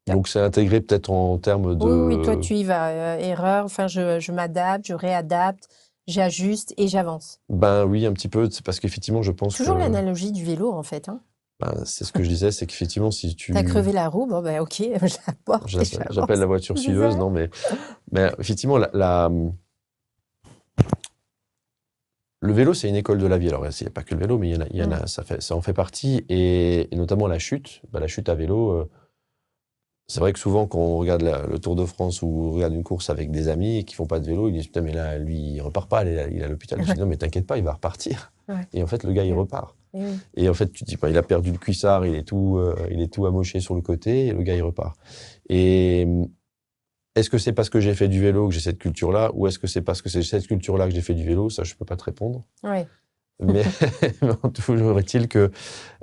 Donc c'est intégré peut-être en termes Oui, oui, toi, de. tu y vas. Erreur, enfin, je m'adapte, je réadapte, j'ajuste et j'avance. Ben oui, un petit peu. C'est parce qu'effectivement, je pense Toujours que l'analogie du vélo, en fait, hein. c'est ce que je disais, c'est qu'effectivement, si T'as tu. crevé la roue, bon, ben, ok, je la porte et J'appelle j'avance. la voiture C'est suiveuse, ça? non, mais effectivement, le vélo, c'est une école de la vie. Alors, il n'y a pas que le vélo, mais il y en a, ça en fait partie. Et notamment la chute. La chute à vélo, c'est vrai que souvent, quand on regarde le Tour de France ou on regarde une course avec des amis et qui font pas de vélo, ils disent, putain, mais là, lui, il repart pas, il est à l'hôpital. Je dis, non, mais t'inquiète pas, il va repartir. Ouais. Et en fait, le gars, il Ouais. repart. Eh oui. Et en fait, tu te dis, il a perdu le cuissard, il est tout amoché sur le côté, et le gars, il repart. Et est-ce que c'est parce que j'ai fait du vélo que j'ai cette culture-là, ou est-ce que c'est parce que c'est cette culture-là que j'ai fait du vélo? Ça, je peux pas te répondre. Ouais. Mais toujours est-il que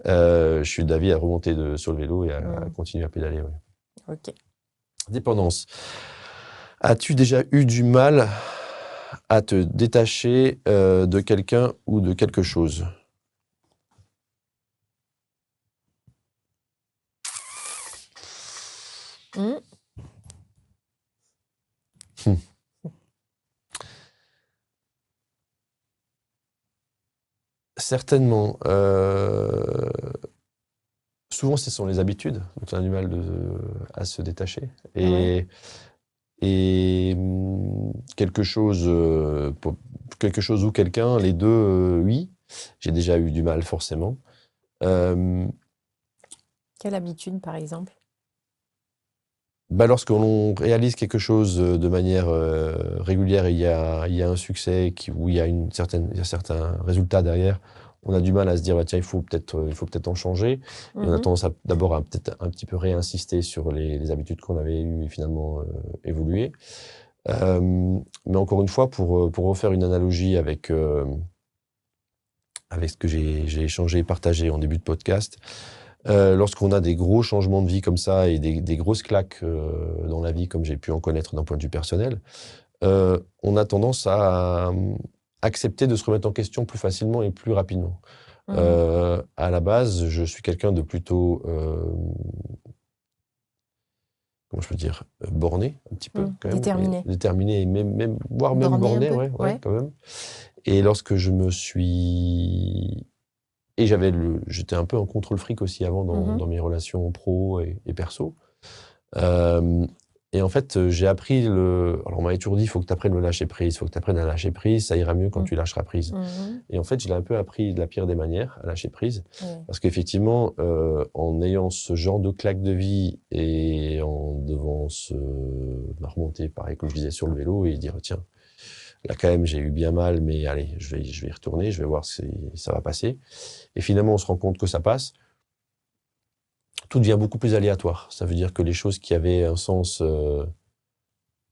je suis d'avis à remonter sur le vélo et à continuer à pédaler. Ouais. Ok. Dépendance. As-tu déjà eu du mal à te détacher de quelqu'un ou de quelque chose? Hmm. Certainement. Souvent, ce sont les habitudes dont on a du mal à se détacher. Ouais. Et quelque chose, quelque chose ou quelqu'un, les deux, oui. J'ai déjà eu du mal, forcément. Quelle habitude, par exemple? Lorsque l'on réalise quelque chose de manière régulière et il y a un succès où il y a il y a certains résultats derrière, on a du mal à se dire, tiens, il faut peut-être en changer. Et on a tendance d'abord à peut-être un petit peu réinsister sur les habitudes qu'on avait eues et finalement évoluer. Mais encore une fois, pour refaire une analogie avec ce que j'ai échangé et partagé en début de podcast, lorsqu'on a des gros changements de vie comme ça et des grosses claques dans la vie, comme j'ai pu en connaître d'un point de vue personnel, on a tendance à accepter de se remettre en question plus facilement et plus rapidement. À la base, je suis quelqu'un de plutôt, comment je peux dire, borné un petit peu quand même, Déterminé. déterminé, voire même Borné un borné, peu? ouais, Ouais. quand même. Et lorsque je me suis et j'étais un peu en contrôle fric aussi avant dans mes relations pro et perso. Et en fait, j'ai appris alors on m'avait toujours dit, il faut que tu apprennes le lâcher prise, il faut que tu apprennes à lâcher prise, ça ira mieux quand tu lâcheras prise. Et en fait, je l'ai un peu appris de la pire des manières, à lâcher prise. Ouais. Parce qu'effectivement, en ayant ce genre de claque de vie et en devant se remonter, pareil, comme je disais, sur le vélo et dire, tiens, là quand même, j'ai eu bien mal, mais allez, je vais y retourner, je vais voir si ça va passer. Et finalement, on se rend compte que ça passe. Tout devient beaucoup plus aléatoire. Ça veut dire que les choses qui avaient un sens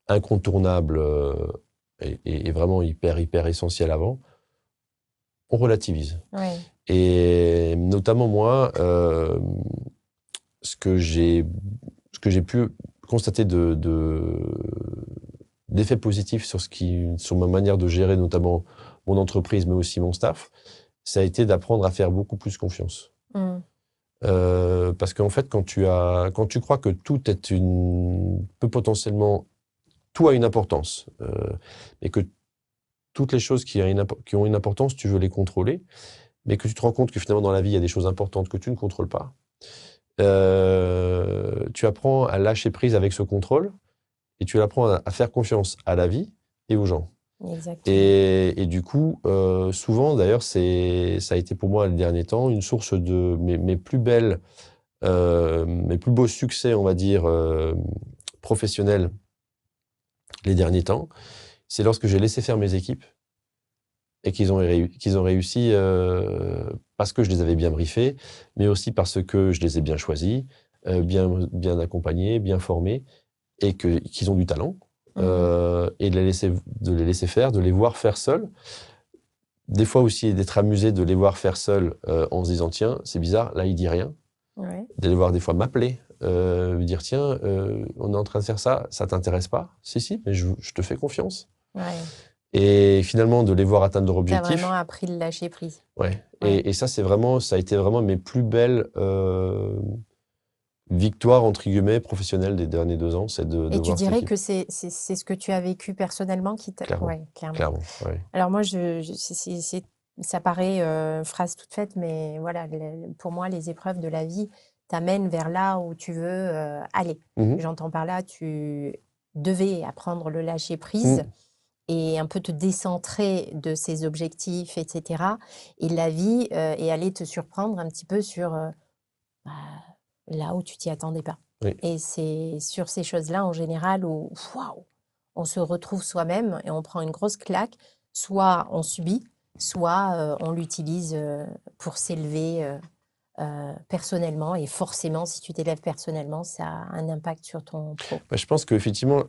incontournable et vraiment hyper essentiel avant, on relativise. Ouais. Et notamment moi, ce que j'ai pu constater d'effets positifs sur ma manière de gérer notamment mon entreprise, mais aussi mon staff, ça a été d'apprendre à faire beaucoup plus confiance. Mmh. Parce qu'en fait, quand tu crois que peut potentiellement, tout a une importance, et que toutes les choses qui ont une importance, tu veux les contrôler, mais que tu te rends compte que finalement dans la vie, il y a des choses importantes que tu ne contrôles pas. Tu apprends à lâcher prise avec ce contrôle et tu apprends à faire confiance à la vie et aux gens. Exactement. Et du coup, souvent d'ailleurs, ça a été pour moi les derniers temps une source de mes plus beaux succès, on va dire, professionnels les derniers temps. C'est lorsque j'ai laissé faire mes équipes et qu'ils ont réussi parce que je les avais bien briefés, mais aussi parce que je les ai bien choisis, bien accompagnés, bien formés, et qu'ils ont du talent, et de les laisser faire, de les voir faire seuls. Des fois aussi d'être amusé de les voir faire seuls en se disant tiens, c'est bizarre, là il dit rien. Ouais. De les voir des fois m'appeler, me dire tiens, on est en train de faire ça, ça t'intéresse pas? Si, mais je te fais confiance. Ouais. Et finalement, de les voir atteindre leur Tu as objectif. vraiment appris le lâcher prise. Ouais. Ouais. Et ça, ça a été vraiment mes plus belles victoires, entre guillemets, professionnelles des derniers 2 ans. C'est de Et tu voir cette dirais équipe. que c'est ce que tu as vécu personnellement qui t'a... Clairement. Ouais, clairement. Clairement. Ouais. Alors moi, ça paraît phrase toute faite, mais voilà, pour moi, les épreuves de la vie t'amènent vers là où tu veux aller. Mhm. J'entends par là, tu devais apprendre le lâcher prise Mhm. et un peu te décentrer de ses objectifs, etc. Et la vie est allée te surprendre un petit peu sur bah, là où tu t'y attendais pas. Oui. Et c'est sur ces choses-là, en général, où waouh, on se retrouve soi-même et on prend une grosse claque. Soit on subit, soit on l'utilise pour s'élever personnellement. Et forcément, si tu t'élèves personnellement, ça a un impact sur ton pro. Bah, je pense qu'effectivement,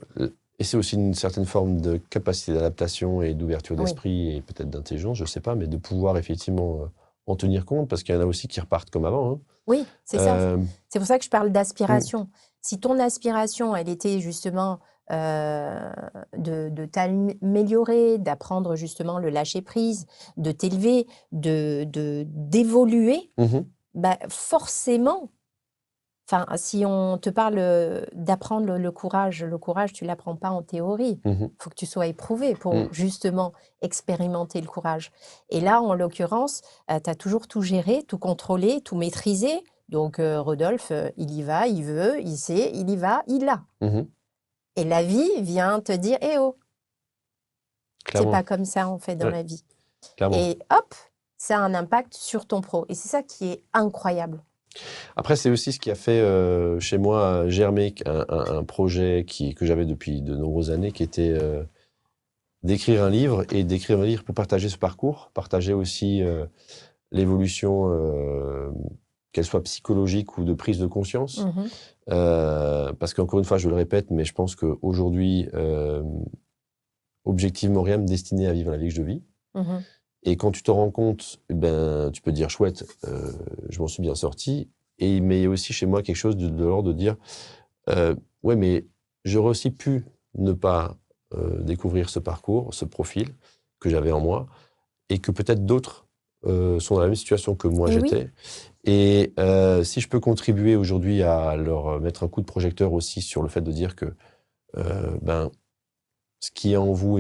et c'est aussi une certaine forme de capacité d'adaptation et d'ouverture Oui, d'esprit et peut-être d'intelligence, je sais pas, mais de pouvoir effectivement en tenir compte, parce qu'il y en a aussi qui repartent comme avant, hein. oui, c'est ça. Euh, C'est pour ça que je parle mm, d'aspiration. Si ton aspiration, elle était justement de t'améliorer, d'apprendre justement le lâcher prise, de t'élever, d'évoluer, mhm, bah forcément, enfin, si on te parle d'apprendre le courage, tu l'apprends pas en théorie. mhm, Il faut que tu sois éprouvé pour mm. justement expérimenter le courage. Et là, en l'occurrence, tu as toujours tout géré, tout contrôlé, tout maîtrisé. Donc, Rodolphe, il y va, il veut, il sait, il y va, il l'a. Mhm. Et la vie vient te dire, eh oh, c'est Clairement. pas comme ça en fait dans Ouais, la vie. clairement. Et hop, ça a un impact sur ton pro. Et c'est ça qui est incroyable. Après, c'est aussi ce qui a fait chez moi germer un projet que j'avais depuis de nombreuses années, qui était d'écrire un livre, et d'écrire un livre pour partager ce parcours, partager aussi l'évolution, qu'elle soit psychologique ou de prise de conscience. Mhm. Parce qu'encore une fois, je le répète, mais je pense qu'aujourd'hui, objectivement, rien me destinait à vivre la vie que je vis. Mhm. Et quand tu te rends compte, eh ben, tu peux dire chouette, je m'en suis bien sorti. Mais il y a aussi chez moi quelque chose de l'ordre de dire ouais, mais j'aurais aussi pu ne pas découvrir ce parcours, ce profil que j'avais en moi, et que peut-être d'autres sont dans la même situation que moi Et oui, j'étais. Et si je peux contribuer aujourd'hui à leur mettre un coup de projecteur aussi sur le fait de dire que ben, ce qui est en vous,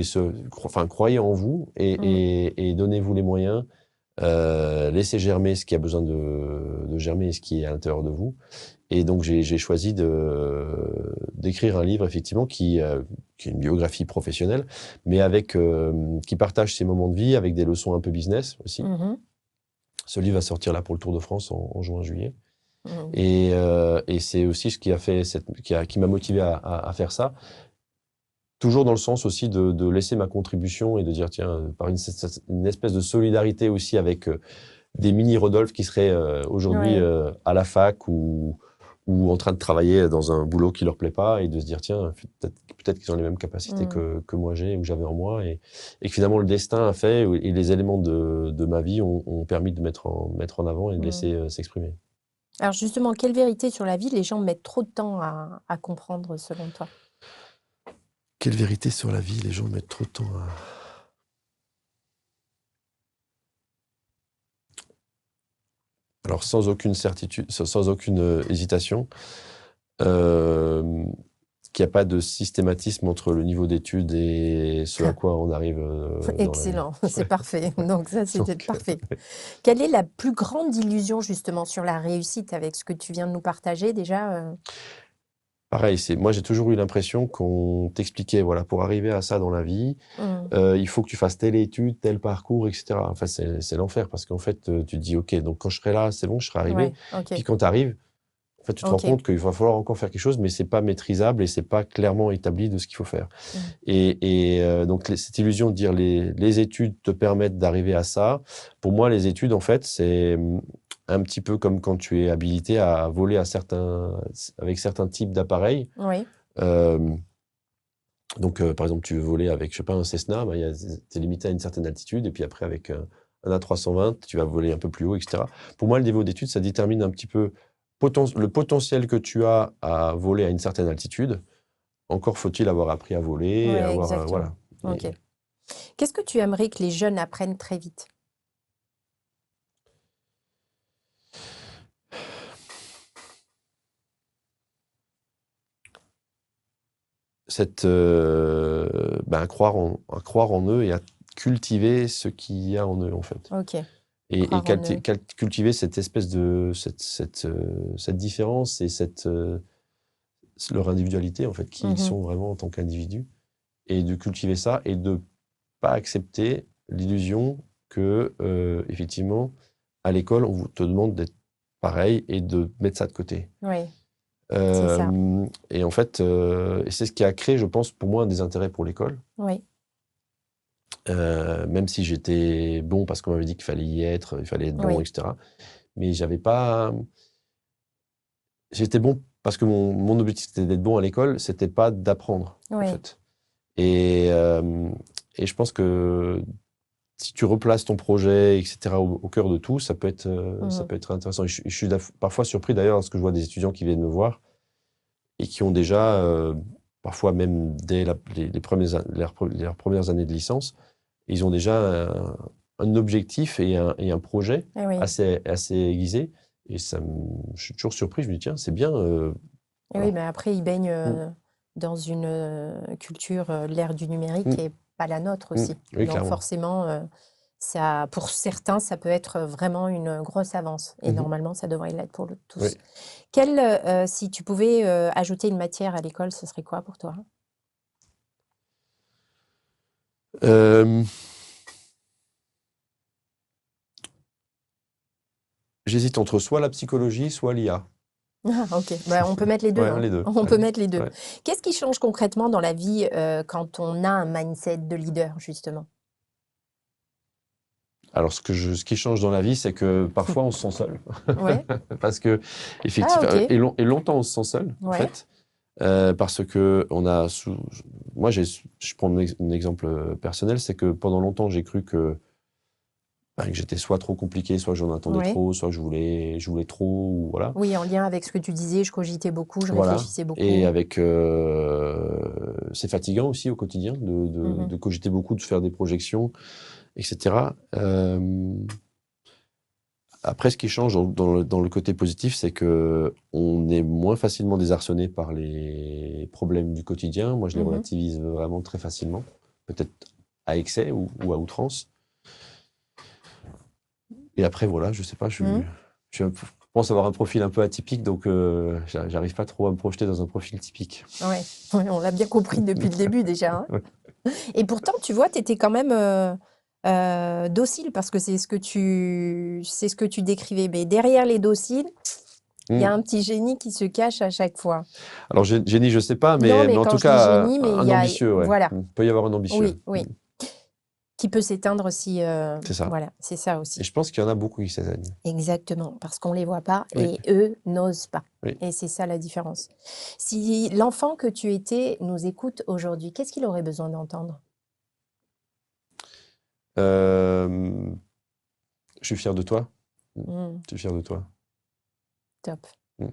enfin, croyez en vous mm, et donnez-vous les moyens. Laissez germer ce qui a besoin de germer et ce qui est à l'intérieur de vous. Et donc, j'ai choisi d'écrire un livre, effectivement, qui est une biographie professionnelle, mais qui partage ses moments de vie avec des leçons un peu business aussi. mhm, Ce livre va sortir là pour le Tour de France en juin-juillet. mhm. Et c'est aussi ce qui a fait qui m'a motivé à faire ça. Toujours dans le sens aussi de laisser ma contribution et de dire, tiens, par une espèce de solidarité aussi avec des mini-Rodolphe qui seraient aujourd'hui Ouais. à la fac ou en train de travailler dans un boulot qui leur plaît pas, et de se dire, tiens, peut-être qu'ils ont les mêmes capacités Mm. que moi j'ai ou que j'avais en moi, et que finalement le destin a fait, et les éléments de ma vie ont permis de mettre en avant et de Mm. laisser s'exprimer. Alors justement, quelle vérité sur la vie les gens mettent trop de temps à comprendre selon toi? Quelle vérité sur la vie, les gens mettent trop de temps à... Alors, sans aucune certitude, sans aucune hésitation, qu'il n'y a pas de systématisme entre le niveau d'études et ce à quoi on arrive dans la vie. Excellent, c'est parfait. Donc ça, c'était Donc, parfait. Quelle est la plus grande illusion justement sur la réussite avec ce que tu viens de nous partager déjà? pareil, moi j'ai toujours eu l'impression qu'on t'expliquait, voilà, pour arriver à ça dans la vie, Mmh. il faut que tu fasses telle étude, tel parcours, etc. Enfin, c'est l'enfer parce qu'en fait, tu te dis, OK, donc quand je serai là, c'est bon, je serai arrivé. Ouais, OK, Puis quand tu arrives, en fait, tu te rends OK. compte qu'il va falloir encore faire quelque chose, mais c'est pas maîtrisable et c'est pas clairement établi de ce qu'il faut faire. Mmh. Donc cette illusion de dire les études te permettent d'arriver à ça, pour moi, les études, en fait, c'est un petit peu comme quand tu es habilité à voler avec certains types d'appareils. Oui, Euh, par exemple, tu veux voler avec, je sais pas, un Cessna, bah, t'es limité à une certaine altitude, et puis après, avec un A320, tu vas voler un peu plus haut, etc. Pour moi, le niveau d'études, ça détermine un petit peu le potentiel que tu as à voler à une certaine altitude. Encore faut-il avoir appris à voler, ouais, avoir, exactement. voilà. OK. Et Qu'est-ce que tu aimerais que les jeunes apprennent très vite? à croire en eux et à cultiver ce qu'il y a en eux, en fait. OK, Et croire en eux. cultiver cette espèce cette différence et leur individualité, en fait, qui ils Mmh. sont vraiment en tant qu'individus. Et de cultiver ça et de pas accepter l'illusion que, effectivement, à l'école, te demande d'être pareil et de mettre ça de côté. Oui, c'est ça. Et en fait, et c'est ce qui a créé, je pense, pour moi, un désintérêt pour l'école. Oui, Même si j'étais bon parce qu'on m'avait dit qu'il fallait y être, il fallait être bon, oui, etc. Mais j'avais pas. J'étais bon parce que mon objectif c'était d'être bon à l'école, c'était pas d'apprendre, en oui. fait. Et, euh, et je pense que si tu replaces ton projet, etc., au cœur de tout, ça Mmh. peut être intéressant. Et je suis parfois surpris d'ailleurs parce que je vois des étudiants qui viennent me voir et qui ont déjà, parfois même dès leurs premières années de licence, ils ont déjà un objectif et un projet Eh oui. assez aiguisé. Et je suis toujours surpris, je me dis, tiens, c'est bien. Et oui, Alors, mais après, ils baignent mm, dans une culture, l'ère du numérique qui mm, est pas la nôtre aussi. oui, Donc clairement. forcément, ça, pour certains, ça peut être vraiment une grosse avance. Et Mhm, normalement, ça devrait l'être pour oui. tous. Si tu pouvais ajouter une matière à l'école, ce serait quoi pour toi? Euh, J'hésite entre soit la psychologie, soit l'IA. Ah, ok. Bah, on peut mettre les deux, Ouais, hein. les deux. On Ouais, peut mettre les deux. ouais. Qu'est-ce qui change concrètement dans la vie quand on a un mindset de leader, justement? Alors, ce qui change dans la vie, c'est que parfois on se sent seul. Ouais. Parce que, Ah, effectivement, ok. et longtemps on se sent seul, en Ouais. fait. Parce que moi, je prends mon exemple personnel, c'est que pendant longtemps, j'ai cru que j'étais soit trop compliqué, soit que j'en attendais Ouais. trop, soit que je voulais trop, ou voilà. Oui, en lien avec ce que tu disais, je cogitais beaucoup, je Voilà. réfléchissais Et beaucoup. avec, c'est fatigant aussi au quotidien Mhm. de cogiter beaucoup, de faire des projections, etc. Après, ce qui change dans le côté positif, c'est que on est moins facilement désarçonné par les problèmes du quotidien. Moi, je les Mhm. relativise vraiment très facilement, peut-être à excès ou à outrance. Et après, voilà, je sais pas, Mhm. je pense avoir un profil un peu atypique, donc j'arrive pas trop à me projeter dans un profil typique. Ouais. Ouais, on l'a bien compris depuis le début déjà, hein. Ouais. Et pourtant, tu vois, tu étais quand même docile parce que c'est ce que tu décrivais. Mais derrière les dociles, il y a Hmm. un petit génie qui se cache à chaque fois. Alors, génie, je sais pas, Non, mais mais en quand tout je dis cas, génie, mais il un y a, ambitieux, ouais. voilà, Il peut y avoir un ambitieux. oui, oui, qui peut s'éteindre si, C'est ça. voilà, c'est ça Et aussi. je pense qu'il y en a beaucoup qui s'éteignent. Exactement, parce qu'on les voit pas Oui, et eux n'osent pas. oui. Et c'est ça la différence. Si l'enfant que tu étais nous écoute aujourd'hui, qu'est-ce qu'il aurait besoin d'entendre? Euh, je suis fier de toi. Hmm, Je suis fier de toi. top. Mm.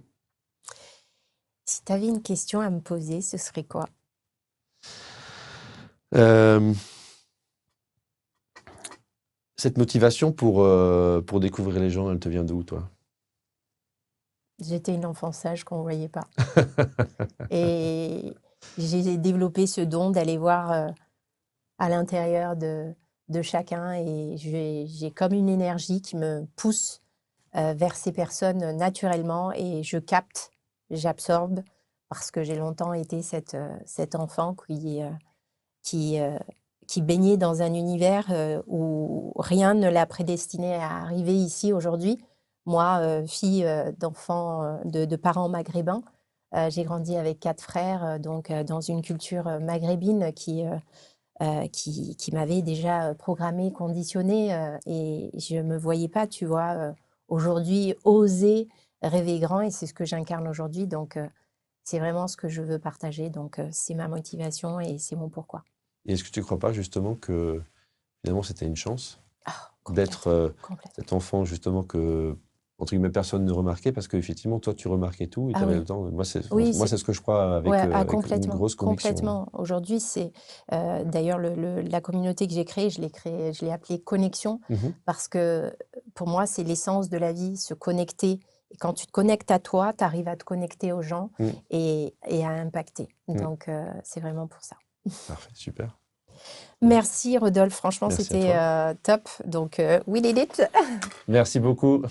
Si tu avais une question à me poser, ce serait quoi? Euh, Cette motivation pour découvrir les gens, elle te vient d'où, toi? J'étais une enfant sage qu'on ne voyait pas. Et j'ai développé ce don d'aller voir à l'intérieur de chacun et j'ai comme une énergie qui me pousse vers ces personnes naturellement et je capte, j'absorbe parce que j'ai longtemps été cet enfant qui, qui baignait dans un univers où rien ne l'a prédestiné à arriver ici aujourd'hui. Moi, fille d'enfants, de parents maghrébins, j'ai grandi avec 4 frères, donc dans une culture maghrébine qui m'avait déjà programmée, conditionnée, et je me voyais pas, tu vois, aujourd'hui oser rêver grand et c'est ce que j'incarne aujourd'hui. Donc, c'est vraiment ce que je veux partager. Donc, c'est ma motivation et c'est mon pourquoi. Et est-ce que tu ne crois pas justement que finalement c'était une chance Ah, d'être complètement, complètement. cet enfant justement que, entre guillemets, personne ne remarquait parce qu'effectivement, toi, tu remarquais tout et tu Ah avais oui, le temps. Moi, oui, c'est ce que je crois ouais, ah, avec une complètement, grosse conviction. complètement. Aujourd'hui, c'est d'ailleurs la communauté que j'ai créée, je l'ai appelée Connexion Mhm. parce que pour moi, c'est l'essence de la vie, se connecter. Et quand tu te connectes à toi, tu arrives à te connecter aux gens Mm. et à impacter. Mm. Donc, c'est vraiment pour ça. Parfait, super. Merci Rodolphe, franchement, Merci à c'était toi. top. Donc, we did it. Merci beaucoup.